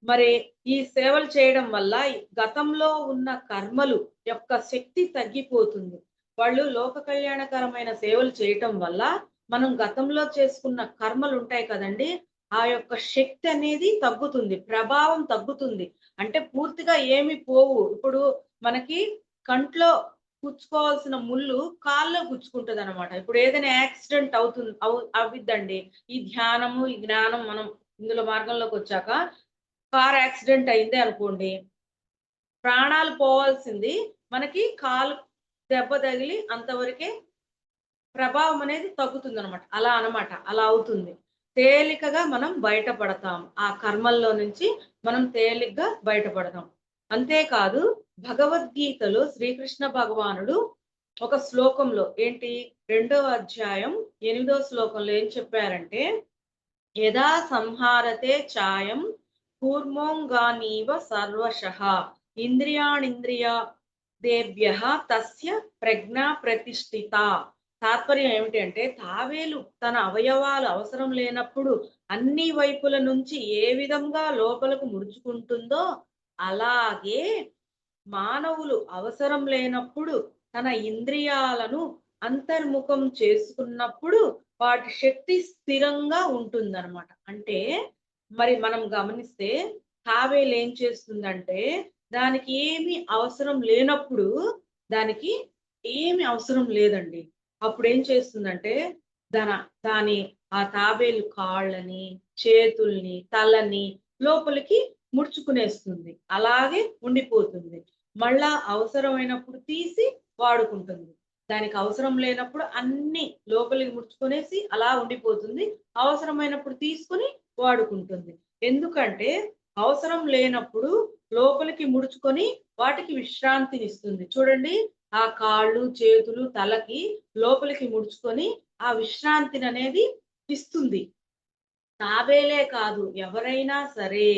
మరి ఈ సేవలు చేయడం వల్ల గతంలో ఉన్న కర్మలు యొక్క శక్తి తగ్గిపోతుంది. వాళ్ళు లోక కళ్యాణకరమైన సేవలు చేయటం వల్ల మనం గతంలో చేసుకున్న కర్మలు ఉంటాయి కదండి, ఆ యొక్క శక్తి అనేది తగ్గుతుంది, ప్రభావం తగ్గుతుంది. అంటే పూర్తిగా ఏమి పోవు. ఇప్పుడు మనకి కంట్లో గుచ్చుకోవాల్సిన ముళ్ళు కాల్లో గుచ్చుకుంటదనమాట. ఇప్పుడు ఏదైనా యాక్సిడెంట్ అవ్విద్దండి. ఈ ధ్యానము, ఈ జ్ఞానం మనం ఇందులో మార్గంలోకొచ్చాక కార్ యాక్సిడెంట్ అయిందే అనుకోండి, ప్రాణాలు పోవాల్సింది మనకి కాలు దెబ్బ తగిలి అంతవరకే ప్రభావం అనేది తగ్గుతుందనమాట. అలా అనమాట. అలా అవుతుంది. తేలికగా మనం బయటపడతాం. ఆ కర్మల్లో నుంచి మనం తేలిగ్గా బయటపడతాం. అంతేకాదు భగవద్గీతలో శ్రీకృష్ణ భగవానుడు ఒక శ్లోకంలో ఏంటి 2వ అధ్యాయం 8వ శ్లోకంలో ఏం చెప్పారంటే, యదా సంహారతే చాయం కూర్మోంగానీవ సర్వశః ఇంద్రియాణింద్రియాదేభ్యః తస్య ప్రజ్ఞా ప్రతిష్ఠిత. తాత్పర్యం ఏమిటి అంటే, తాబేలు తన అవయవాలు అవసరం లేనప్పుడు అన్ని వైపుల నుంచి ఏ విధంగా లోపలకు ముడుచుకుంటుందో, అలాగే మానవులు అవసరం లేనప్పుడు తన ఇంద్రియాలను అంతర్ముఖం చేసుకున్నప్పుడు వాటి శక్తి స్థిరంగా ఉంటుందన్నమాట. అంటే మరి మనం గమనిస్తే తాబేలు ఏం చేస్తుందంటే, దానికి ఏమి అవసరం లేనప్పుడు దానికి ఏమి అవసరం లేదండి. అప్పుడేం చేస్తుందంటే దన దాని ఆ తాబేలు కాళ్ళని, చేతుల్ని, తలని లోపలికి ముడుచుకునేస్తుంది. అలాగే ఉండిపోతుంది. మళ్ళా అవసరమైనప్పుడు తీసి వాడుకుంటుంది. దానికి అవసరం లేనప్పుడు అన్నీ లోపలికి ముడుచుకునేసి అలా ఉండిపోతుంది. అవసరమైనప్పుడు తీసుకొని వాడుకుంటుంది. ఎందుకంటే అవసరం లేనప్పుడు లోపలికి ముడుచుకొని వాటికి విశ్రాంతినిస్తుంది. చూడండి, ఆ కాళ్ళు, చేతులు, తలకి లోపలికి ముడుచుకొని ఆ విశ్రాంతిననేది ఇస్తుంది. తాబేలే కాదు, ఎవరైనా సరే,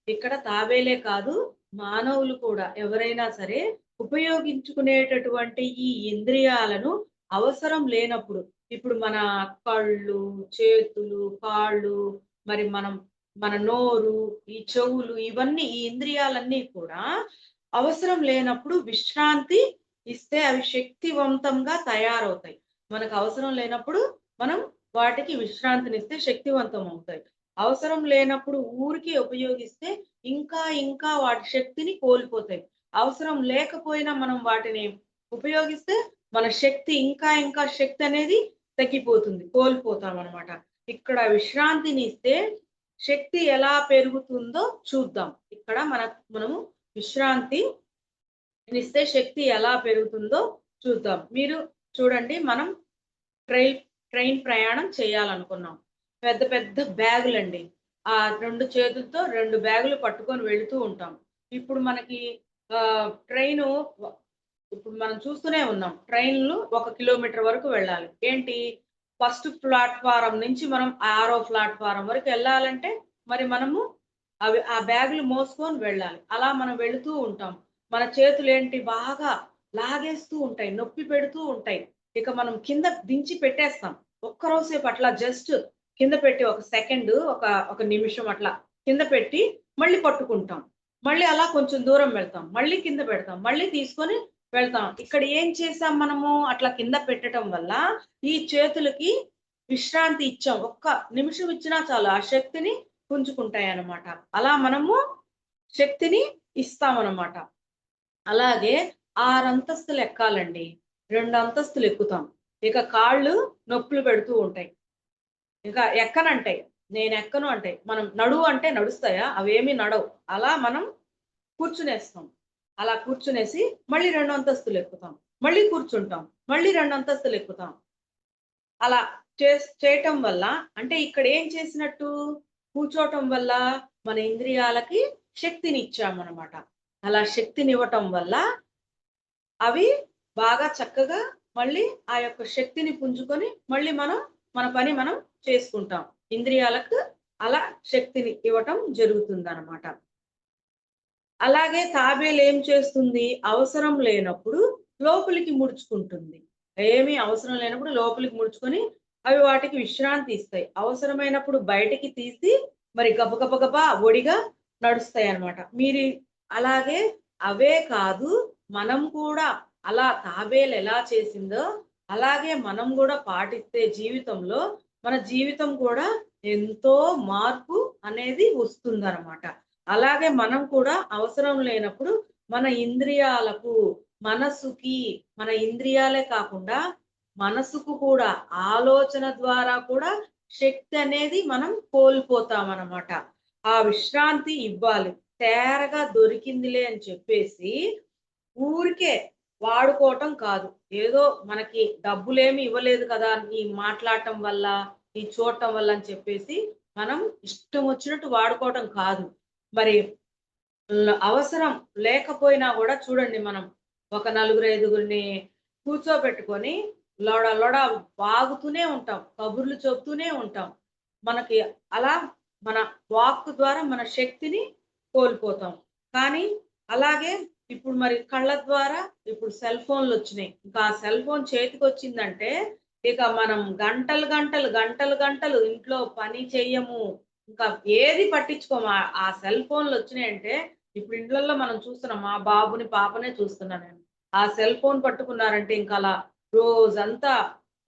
ఇక్కడ తాబేలే కాదు, మానవులు కూడా ఎవరైనా సరే ఉపయోగించుకునేటటువంటి ఈ ఇంద్రియాలను అవసరం లేనప్పుడు, ఇప్పుడు మన కళ్ళు, చేతులు, కాళ్ళు, మరి మన నోరు, ఈ చెవులు, ఇవన్నీ ఈ ఇంద్రియాలన్నీ కూడా అవసరం లేనప్పుడు విశ్రాంతి ఇస్తే అవి శక్తివంతంగా తయారవుతాయి. మనకు అవసరం లేనప్పుడు మనం వాటికి విశ్రాంతినిస్తే శక్తివంతం అవుతాయి. అవసరం లేనప్పుడు ఊరికే ఉపయోగిస్తే ఇంకా ఇంకా వాటి శక్తిని కోల్పోతాయి. అవసరం లేకపోయినా మనం వాటిని ఉపయోగిస్తే మన శక్తి ఇంకా ఇంకా శక్తి అనేది తగ్గిపోతుంది. కోల్పోతామనమాట. ఇక్కడ విశ్రాంతిని ఇస్తే శక్తి ఎలా పెరుగుతుందో చూద్దాం. ఇక్కడ మనము విశ్రాంతినిస్తే శక్తి ఎలా పెరుగుతుందో చూద్దాం. మీరు చూడండి, మనం ట్రైన్ ప్రయాణం చేయాలనుకున్నాం. పెద్ద పెద్ద బ్యాగులండి. ఆ 2 చేతులతో 2 బ్యాగులు పట్టుకొని వెళుతూ ఉంటాం. ఇప్పుడు మనకి ట్రైను ఇప్పుడు మనం చూస్తూనే ఉన్నాం. ట్రైన్‌లు 1 కిలోమీటర్ వరకు వెళ్ళాలి. ఏంటి, ఫస్ట్ ప్లాట్‌ఫారం నుంచి మనం 6వ ప్లాట్‌ఫారం వరకు ఎళ్ళాలంటే మరి మనము ఆ బ్యాగులు మోసుకొని వెళ్ళాలి. అలా మనం వెళుతూ ఉంటాం. మన చేతులేంటి బాగా లాగేస్తూ ఉంటాయి. నొప్పి పెడుతూ ఉంటాయి. ఇక మనం కింద దించి పెట్టేస్తాం. ఒక్క సేపు అట్లా జస్ట్ కింద పెట్టి ఒక సెకండ్, ఒక నిమిషం అట్లా కింద పెట్టి మళ్ళీ పట్టుకుంటాం. మళ్ళీ అలా కొంచెం దూరం వెళ్తాం. మళ్ళీ కింద పెడతాం. మళ్ళీ తీసుకొని వెళ్తాం. ఇక్కడ ఏం చేసాం మనము, అట్లా కింద పెట్టటం వల్ల ఈ చేతులకి విశ్రాంతి ఇచ్చాం. ఒక్క నిమిషం ఇచ్చినా చాలు ఆ శక్తిని పుంజుకుంటాయన్నమాట. అలా మనము శక్తిని ఇస్తామన్నమాట. అలాగే 6 అంతస్తులు ఎక్కాలండి. 2 అంతస్తులు ఎక్కుతాం. ఇక కాళ్ళు నొప్పులు పెడుతూ ఉంటాయి. ఇక ఎక్కనంటాయి. నేనెక్కను అంటాయి. మనం నడువు అంటే నడుస్తాయా? అవేమీ నడవు. అలా మనం కూర్చునేస్తాం. అలా కూర్చునేసి మళ్ళీ 2 అంతస్తులు ఎక్కుతాం. మళ్ళీ కూర్చుంటాం. మళ్ళీ 2 అంతస్తులు ఎక్కుతాం. అలా చేయటం వల్ల అంటే ఇక్కడ ఏం చేసినట్టు, కూర్చోవటం వల్ల మన ఇంద్రియాలకి శక్తినిచ్చామనమాట. అలా శక్తినివ్వటం వల్ల అవి బాగా చక్కగా మళ్ళీ ఆ యొక్క శక్తిని పుంజుకొని మళ్ళీ మన పని మనం చేసుకుంటాం. ఇంద్రియాలకు అలా శక్తిని ఇవ్వటం జరుగుతుందనమాట. అలాగే తాబేలు ఏం చేస్తుంది, అవసరం లేనప్పుడు లోపలికి ముడుచుకుంటుంది. ఏమీ అవసరం లేనప్పుడు లోపలికి ముడుచుకొని అవి వాటికి విశ్రాంతి ఇస్తాయి. అవసరమైనప్పుడు బయటికి తీసి మరి గబగబా ఒడిగా నడుస్తాయన్నమాట. అలాగే అవే కాదు, మనం కూడా అలా తాబేలు ఎలా చేసిందో అలాగే మనం కూడా పాటిస్తే జీవితంలో మన జీవితం కూడా ఎంతో మార్పు అనేది వస్తుందన్నమాట. అలాగే మనం కూడా అవసరం లేనప్పుడు మన ఇంద్రియాలకు, మనసుకి, మన ఇంద్రియాలే కాకుండా మనసుకు కూడా ఆలోచన ద్వారా కూడా శక్తి అనేది మనం కోల్పోతామన్నమాట. ఆ విశ్రాంతి ఇవ్వాలి. తేరగా దొరికిందిలే అని చెప్పేసి ఊరికే వాడుకోవటం కాదు. ఏదో మనకి డబ్బులేమి ఇవ్వలేదు కదా! ఈ మాట్లాడటం వల్ల, ఈ చూడటం వల్ల అని చెప్పేసి మనం ఇష్టం వచ్చినట్టు వాడుకోవటం కాదు. మరి అవసరం లేకపోయినా గూడా చూడండి మనం ఒక నలుగురు, ఐదుగురిని కూర్చోబెట్టుకొని లొడ లొడ వాగుతూనే ఉంటాం. కబుర్లు చెప్తూనే ఉంటాం. మనకి అలా మన వాక్కు ద్వారా మన శక్తిని కోల్పోతాం. కానీ అలాగే ఇప్పుడు మరి కళ్ళ ద్వారా ఇప్పుడు సెల్ ఫోన్‌లొచ్చినాయి. ఇంకా ఆ సెల్ ఫోన్ చేతికొచ్చిందంటే ఇక మనం గంటలు, గంటలు, గంటలు, గంటలు ఇంట్లో పని చెయ్యము. ఇంకా ఏది పట్టించుకోము. ఆ సెల్ ఫోన్‌లొచ్చినాయంటే ఇప్పుడు ఇండ్లల్లో మనం చూస్తున్నాం. మా బాబుని, పాపనే చూస్తున్నా నేను. ఆ సెల్ ఫోన్ పట్టుకున్నారంటే ఇంకలా రోజంతా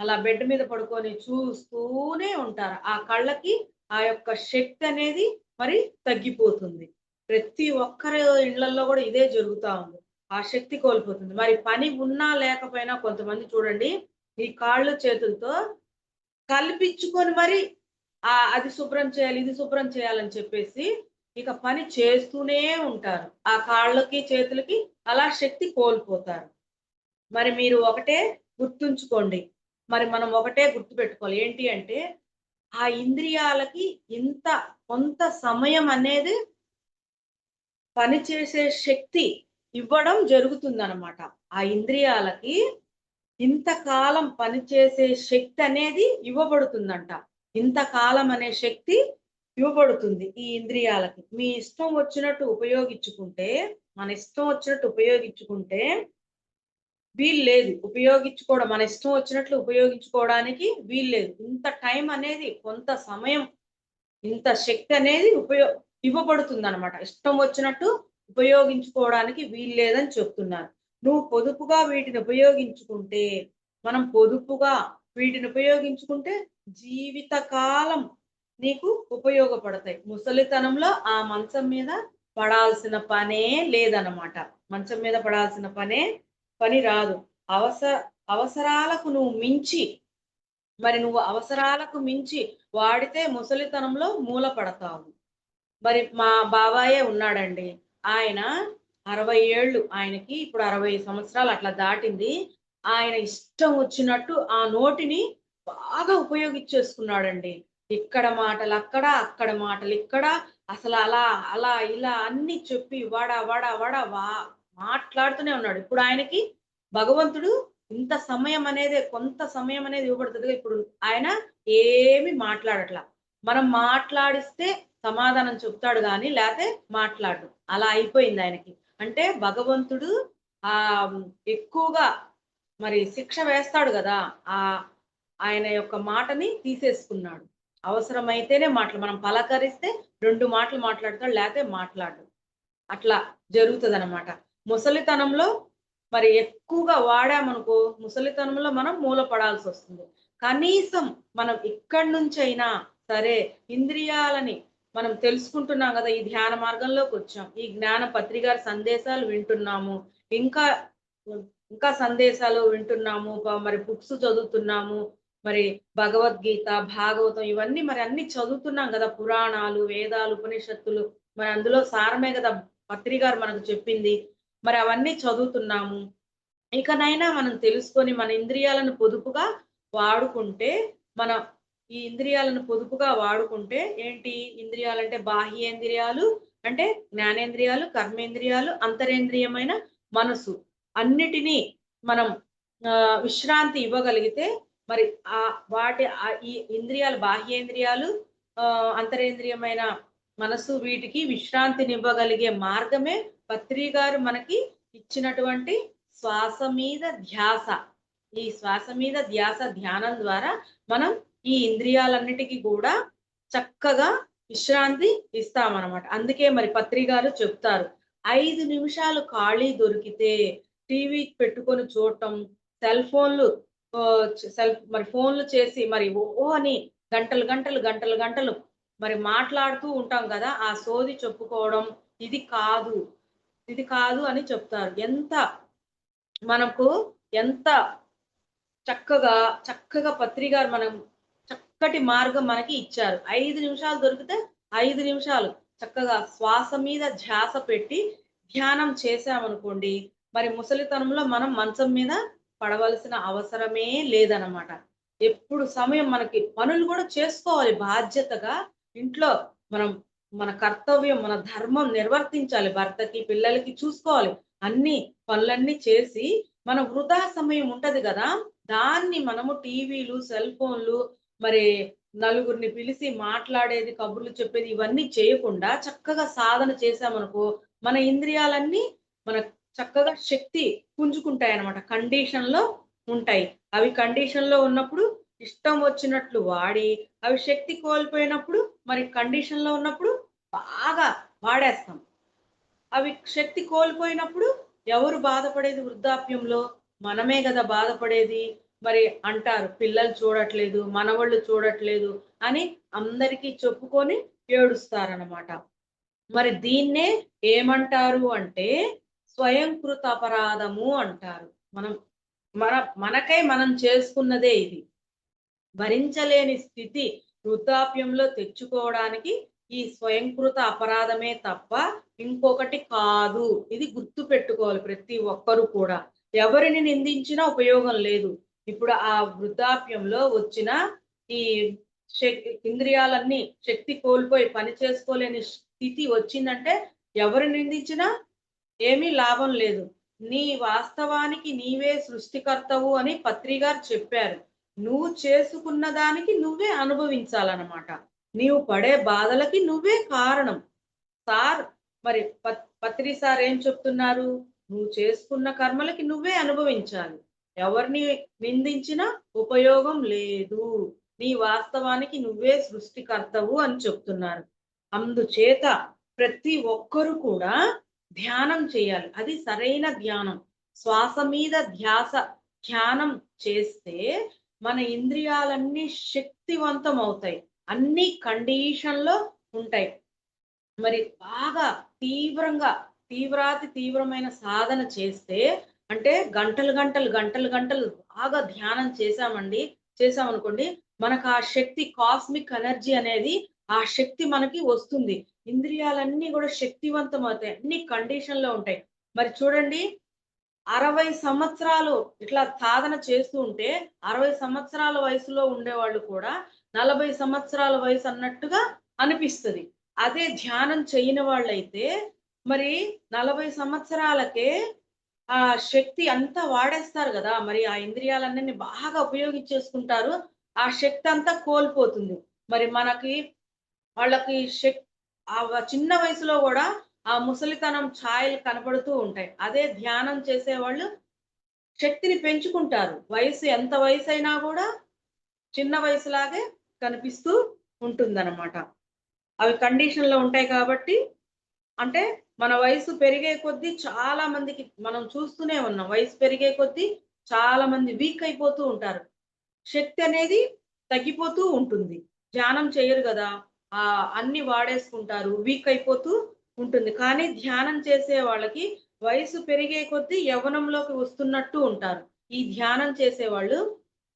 అలా బెడ్ మీద పడుకొని చూస్తూనే ఉంటారు. ఆ కళ్ళకి ఆ యొక్క శక్తి అనేది మరి తగ్గిపోతుంది. ప్రతి ఒక్కరి ఇళ్ళల్లో గూడా ఇదే జరుగుతా ఉంది. ఆ శక్తి కోల్పోతుంది. మరి పని ఉన్నా లేకపోయినా కొంతమంది చూడండి ఈ కాళ్ళు, చేతులతో కల్పించుకొని మరి అది శుభ్రం చేయాలి, ఇది శుభ్రం చేయాలని చెప్పేసి ఇక పని చేస్తూనే ఉంటారు. ఆ కాళ్ళకి, చేతులకి అలా శక్తి కోల్పోతారు. మరి మీరు ఒకటే గుర్తుంచుకోండి. మరి మనం ఒకటే గుర్తుపెట్టుకోవాలి. ఏంటి అంటే, ఆ ఇంద్రియాలకి ఇంత కొంత సమయం అనేది పనిచేసే శక్తి ఇవ్వడం జరుగుతుందనమాట. ఆ ఇంద్రియాలకి ఇంతకాలం పనిచేసే శక్తి అనేది ఇవ్వబడుతుందంట. ఇంతకాలం అనే శక్తి ఇవ్వబడుతుంది ఈ ఇంద్రియాలకి. మీ ఇష్టం వచ్చినట్టు ఉపయోగించుకుంటే, మన ఇష్టం వచ్చినట్టు ఉపయోగించుకుంటే వీల్లేదు. ఉపయోగించుకోవడం మన ఇష్టం వచ్చినట్లు ఉపయోగించుకోవడానికి వీల్లేదు. ఇంత టైం అనేది కొంత సమయం, ఇంత శక్తి అనేది ఇవ్వబడుతుందనమాట. ఇష్టం వచ్చినట్టు ఉపయోగించుకోవడానికి వీల్లేదని చెప్తున్నారు. నువ్వు పొదుపుగా వీటిని ఉపయోగించుకుంటే, మనం పొదుపుగా వీటిని ఉపయోగించుకుంటే జీవితకాలం నీకు ఉపయోగపడతాయి. ముసలితనంలో ఆ మంచం మీద పడాల్సిన పనే లేదనమాట. మంచం మీద పడాల్సిన పని రాదు. అవస అవసరాలకు నువ్వు మించి మరి నువ్వు అవసరాలకు మించి వాడితే ముసలితనంలో మూలపడతావు. మరి మా బాబాయే ఉన్నాడండి. ఆయన 60 ఏళ్ళు ఆయనకి ఇప్పుడు 60 సంవత్సరాలు అట్లా దాటింది. ఆయన ఇష్టం వచ్చినట్టు ఆ నోటిని బాగా ఉపయోగించేసుకున్నాడండి. ఇక్కడ మాటలు అక్కడ, అక్కడ మాటలు ఇక్కడ అసలు అలా, అలా, ఇలా అన్నీ చెప్పి వడ, వడ, వడ మాట్లాడుతూనే ఉన్నాడు. ఇప్పుడు ఆయనకి భగవంతుడు ఇంత సమయం అనేదే కొంత సమయం అనేది ఇవ్వబడుతదిగా ఇప్పుడు ఆయన ఏమి మాట్లాడట్లా. మనం మాట్లాడిస్తే సమాధానం చెప్తాడు గానీ, లేతే మాట్లాడడు. అలా అయిపోయింది ఆయనకి. అంటే భగవంతుడు ఆహ్, ఎక్కువగా మరి శిక్ష వేస్తాడు గదా! ఆయన యొక్క మాటని తీసేసుకున్నాడు. అవసరమైతేనే మాటలు మనం పలకరిస్తే 2 మాటలు మాట్లాడతాడు, లేతే మాట్లాడడు. అట్లా జరుగుతదనమాట. ముసలితనంలో మరి ఎక్కువగా వాడామనుకో, ముసలితనంలో మనం మూల పడాల్సొస్తుంది. కనీసం మనం ఇక్కడి నుంచైనా సరే ఇంద్రియాలని మనం తెలుసుకుంటున్నాం గదా! ఈ ధ్యాన మార్గంలోకొచ్చాం. ఈ జ్ఞాన పత్రి గారి సందేశాలు వింటున్నాము. ఇంకా ఇంకా సందేశాలు వింటున్నాము. మరి బుక్స్ చదువుతున్నాము. మరి భగవద్గీత, భాగవతం ఇవన్నీ మరి అన్నీ చదువుతున్నాం గదా! పురాణాలు, వేదాలు, ఉపనిషత్తులు మరి అందులో సారమే గదా! పత్రి గారు మనకు చెప్పింది. మరి అవన్నీ చదువుతున్నాము. ఇకనైనా మనం తెలుసుకొని మన ఇంద్రియాలను పొదుపుగా వాడుకుంటే, మన ఈ ఇంద్రియాలను పొదుపుగా వాడుకుంటే ఏంటి? ఇంద్రియాలంటే బాహ్యేంద్రియాలు అంటే జ్ఞానేంద్రియాలు, కర్మేంద్రియాలు, అంతరేంద్రియమైన మనసు. అన్నిటిని మనం విశ్రాంతి ఇవ్వగలిగితే మరి ఈ ఇంద్రియాలు బాహ్యేంద్రియాలు అంతరేంద్రియమైన మనసు వీటికి విశ్రాంతినివ్వగలిగే మార్గమే పత్రి గారు మనకి ఇచ్చినటువంటి శ్వాస మీద ధ్యాస. ఈ శ్వాస మీద ధ్యాస ధ్యానం ద్వారా మనం ఈ ఇంద్రియాలన్నిటికి గూడా చక్కగా విశ్రాంతి ఇస్తామనమాట. అందుకే మరి పత్రి గారు చెప్తారు. 5 నిమిషాలు ఖాళీ దొరికితే టీవీ పెట్టుకొని చూడటం, సెల్ ఫోన్‌లు మరి ఫోన్లు చేసి మరి ఓ అని గంటలు గంటలు గంటలు గంటలు మరి మాట్లాడుతూ ఉంటాం కదా! ఆ సోది చెప్పుకోవడం ఇది కాదు. ఇది కాదు అని చెప్తారు. మనకు ఎంత చక్కగా, చక్కగా పత్రి గారు చక్కటి మార్గం మనకి ఇచ్చారు. 5 నిమిషాలు దొరికితే 5 నిమిషాలు చక్కగా శ్వాస మీద ధ్యాస పెట్టి ధ్యానం చేశామనుకోండి, మరి ముసలితనంలో మనం మంచం మీద పడవలసిన అవసరమే లేదనమాట. ఎప్పుడు సమయం మనకి పనులు గూడా చేసుకోవాలి బాధ్యతగా. ఇంట్లో మనం మన కర్తవ్యం, మన ధర్మం నిర్వర్తించాలి. భర్తకి, పిల్లలకి చూసుకోవాలి. అన్ని పనులన్నీ చేసి మన వృధా సమయం ఉంటది గదా! దాన్ని మనము టీవీలు, సెల్ ఫోన్‌లు మరి నలుగురిని పిలిసి మాట్లాడేది, కబుర్లు చెప్పేది ఇవన్నీ చేయకుండా చక్కగా సాధన చేశామనుకో, మన ఇంద్రియాలన్నీ మన చక్కగా శక్తి పుంజుకుంటాయన్నమాట. కండిషన్‌లో ఉంటాయి. అవి కండిషన్‌లో ఉన్నప్పుడు ఇష్టం వచ్చినట్లు వాడి, అవి శక్తి కోల్పోయినప్పుడు మరి కండిషన్‌లో ఉన్నప్పుడు బాగా వాడేస్తాం. అవి శక్తి కోల్పోయినప్పుడు ఎవరు బాధపడేది వృద్ధాప్యంలో? మనమే గదా బాధపడేది. మరి అంటారు పిల్లలు చూడట్లేదు, మనవళ్ళు చూడట్లేదు అని అందరికీ చెప్పుకొని ఏడుస్తారనమాట. మరి దీన్నే ఏమంటారు అంటే స్వయంకృత అపరాధము అంటారు. మనం మన మనకై మనం చేసుకున్నదే ఇది. భరించలేని స్థితి వృద్ధాప్యంలో తెచ్చుకోవడానికి ఈ స్వయంకృత అపరాధమే తప్ప ఇంకొకటి కాదు. ఇది గుర్తుపెట్టుకోవాలి ప్రతి ఒక్కరు కూడా. ఎవరిని నిందించినా ఉపయోగం లేదు. ఇప్పుడు ఆ వృద్ధాప్యంలో వచ్చిన ఈ ఇంద్రియాలన్నీ శక్తి కోల్పోయి పని చేసుకోలేని స్థితి వచ్చిందంటే ఎవరిని నిందించినా ఏమీ లాభం లేదు. వాస్తవానికి నీవే సృష్టికర్తవు అని పత్రి గారు చెప్పారు. నువ్వు చేసుకున్న దానికి నువ్వే అనుభవించాలనమాట. నీవు పడే బాధలకి నువ్వే కారణం. సార్ మరి పత్రి సార్ ఏం చెప్తున్నారు? నువ్వు చేసుకున్న కర్మలకి నువ్వే అనుభవించాలి. ఎవరిని నిందించినా ఉపయోగం లేదు. వాస్తవానికి నువ్వే సృష్టికర్తవు అని చెప్తున్నారు. అందుచేత ప్రతి ఒక్కరు కూడా ధ్యానం చేయాలి. అది సరైన ధ్యానం. శ్వాస మీద ధ్యానం చేస్తే మన ఇంద్రియాలన్నీ శక్తివంతం అవుతాయి. అన్ని కండిషన్‌లో ఉంటాయి. మరి బాగా తీవ్రమైన సాధన చేస్తే అంటే గంటలు, గంటలు, గంటలు, గంటలు బాగా ధ్యానం చేశామనుకోండి, మనకు ఆ శక్తి కాస్మిక్ ఎనర్జీ అనేది ఆ శక్తి మనకి వస్తుంది. ఇంద్రియాలన్నీ గూడా శక్తివంతం అవుతాయి. అన్ని కండిషన్‌లో ఉంటాయి. మరి చూడండి 60 సంవత్సరాలు ఇట్లా సాధన చేస్తూ ఉంటే 60 సంవత్సరాల వయసులో ఉండేవాళ్ళు కూడా 40 సంవత్సరాల వయసు అన్నట్టుగా అనిపిస్తది. అదే ధ్యానం చేయని వాళ్ళైతే మరి 40 సంవత్సరాలకే ఆ శక్తి అంతా వాడేస్తారు గదా! మరి ఆ ఇంద్రియాలన్నిటిని బాగా ఉపయోగించేసుకుంటారు. ఆ శక్తి అంతా కోల్పోతుంది. మరి వాళ్ళకి చిన్న వయసులో గూడా ఆ ముసలితనం ఛాయలు కనపడుతూ ఉంటాయి. అదే ధ్యానం చేసేవాళ్ళు శక్తిని పెంచుకుంటారు. ఎంత వయసైనా గూడా చిన్న వయసులాగే కనిపిస్తూ ఉంటుందనమాట. అవి కండిషన్‌లో ఉంటాయి కాబట్టి అంటే మన వయసు పెరిగే కొద్దీ చాలా మందికి మనం చూస్తూనే ఉన్నాం. వయసు పెరిగే కొద్దీ చాలా మంది వీక్ అయిపోతూ ఉంటారు. శక్తి అనేది తగ్గిపోతూ ఉంటుంది. ధ్యానం చెయ్యరు గదా! అన్నీ వాడేసుకుంటారు. వీక్ అయిపోతూ ఉంటుంది. కానీ ధ్యానం చేసే వాళ్ళకి వయసు పెరిగే కొద్దీ యవ్వనంలోకి వస్తున్నట్టు ఉంటారు. ఈ ధ్యానం చేసేవాళ్ళు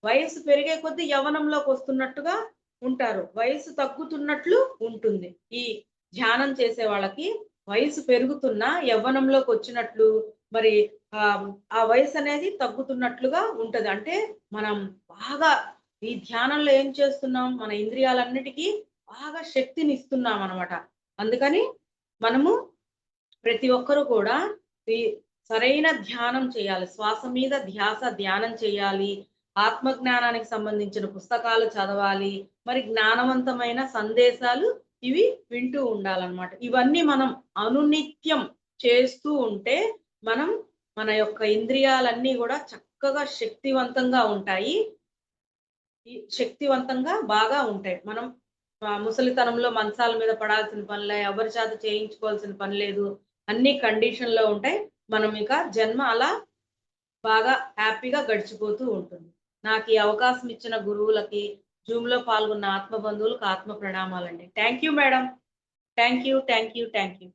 వయసు పెరిగే కొద్దీ యవ్వనంలోకి వస్తున్నట్టుగా ఉంటారు. వయసు తగ్గుతున్నట్లు ఉంటుంది. ఈ ధ్యానం చేసే వాళ్ళకి వయసు పెరుగుతున్నా యవ్వనంలోకి వచ్చినట్లు మరి ఆ వయసనేది తగ్గుతున్నట్లుగా ఉంటది. అంటే మనం బాగా ఈ ధ్యానంలో ఏం చేస్తున్నాం? మన ఇంద్రియాలన్నిటికీ బాగా శక్తినిస్తున్నామనమాట. అందుకని మనము ప్రతి ఒక్కరు కూడా ఈ సరైన ధ్యానం చేయాలి. శ్వాస మీద ధ్యానం చేయాలి. ఆత్మజ్ఞానానికి సంబంధించిన పుస్తకాలు చదవాలి. మరి జ్ఞానవంతమైన సందేశాలు ఇవి వింటూ ఉండాలన్నమాట. ఇవన్నీ మనం అనునిత్యం చేస్తూ ఉంటే మనం మన యొక్క ఇంద్రియాలన్నీ గూడా చక్కగా శక్తివంతంగా ఉంటాయి. శక్తివంతంగా బాగా ఉంటాయి. మనం ముసలితనంలో మంచాల మీద పడాల్సిన పనిలే, ఎవరి చేత చేయించుకోవాల్సిన పని లేదు. అన్ని కండిషన్‌లో ఉంటాయి. మనం ఇక జన్మ అలా బాగా హ్యాపీగా గడిచిపోతూ ఉంటుంది. నాకు ఈ అవకాశం ఇచ్చిన గురువులకి, జూమ్‌లో పాల్గొన్న ఆత్మ బంధువులకు ఆత్మ ప్రణామాలండి. Thank you madam. Thank you.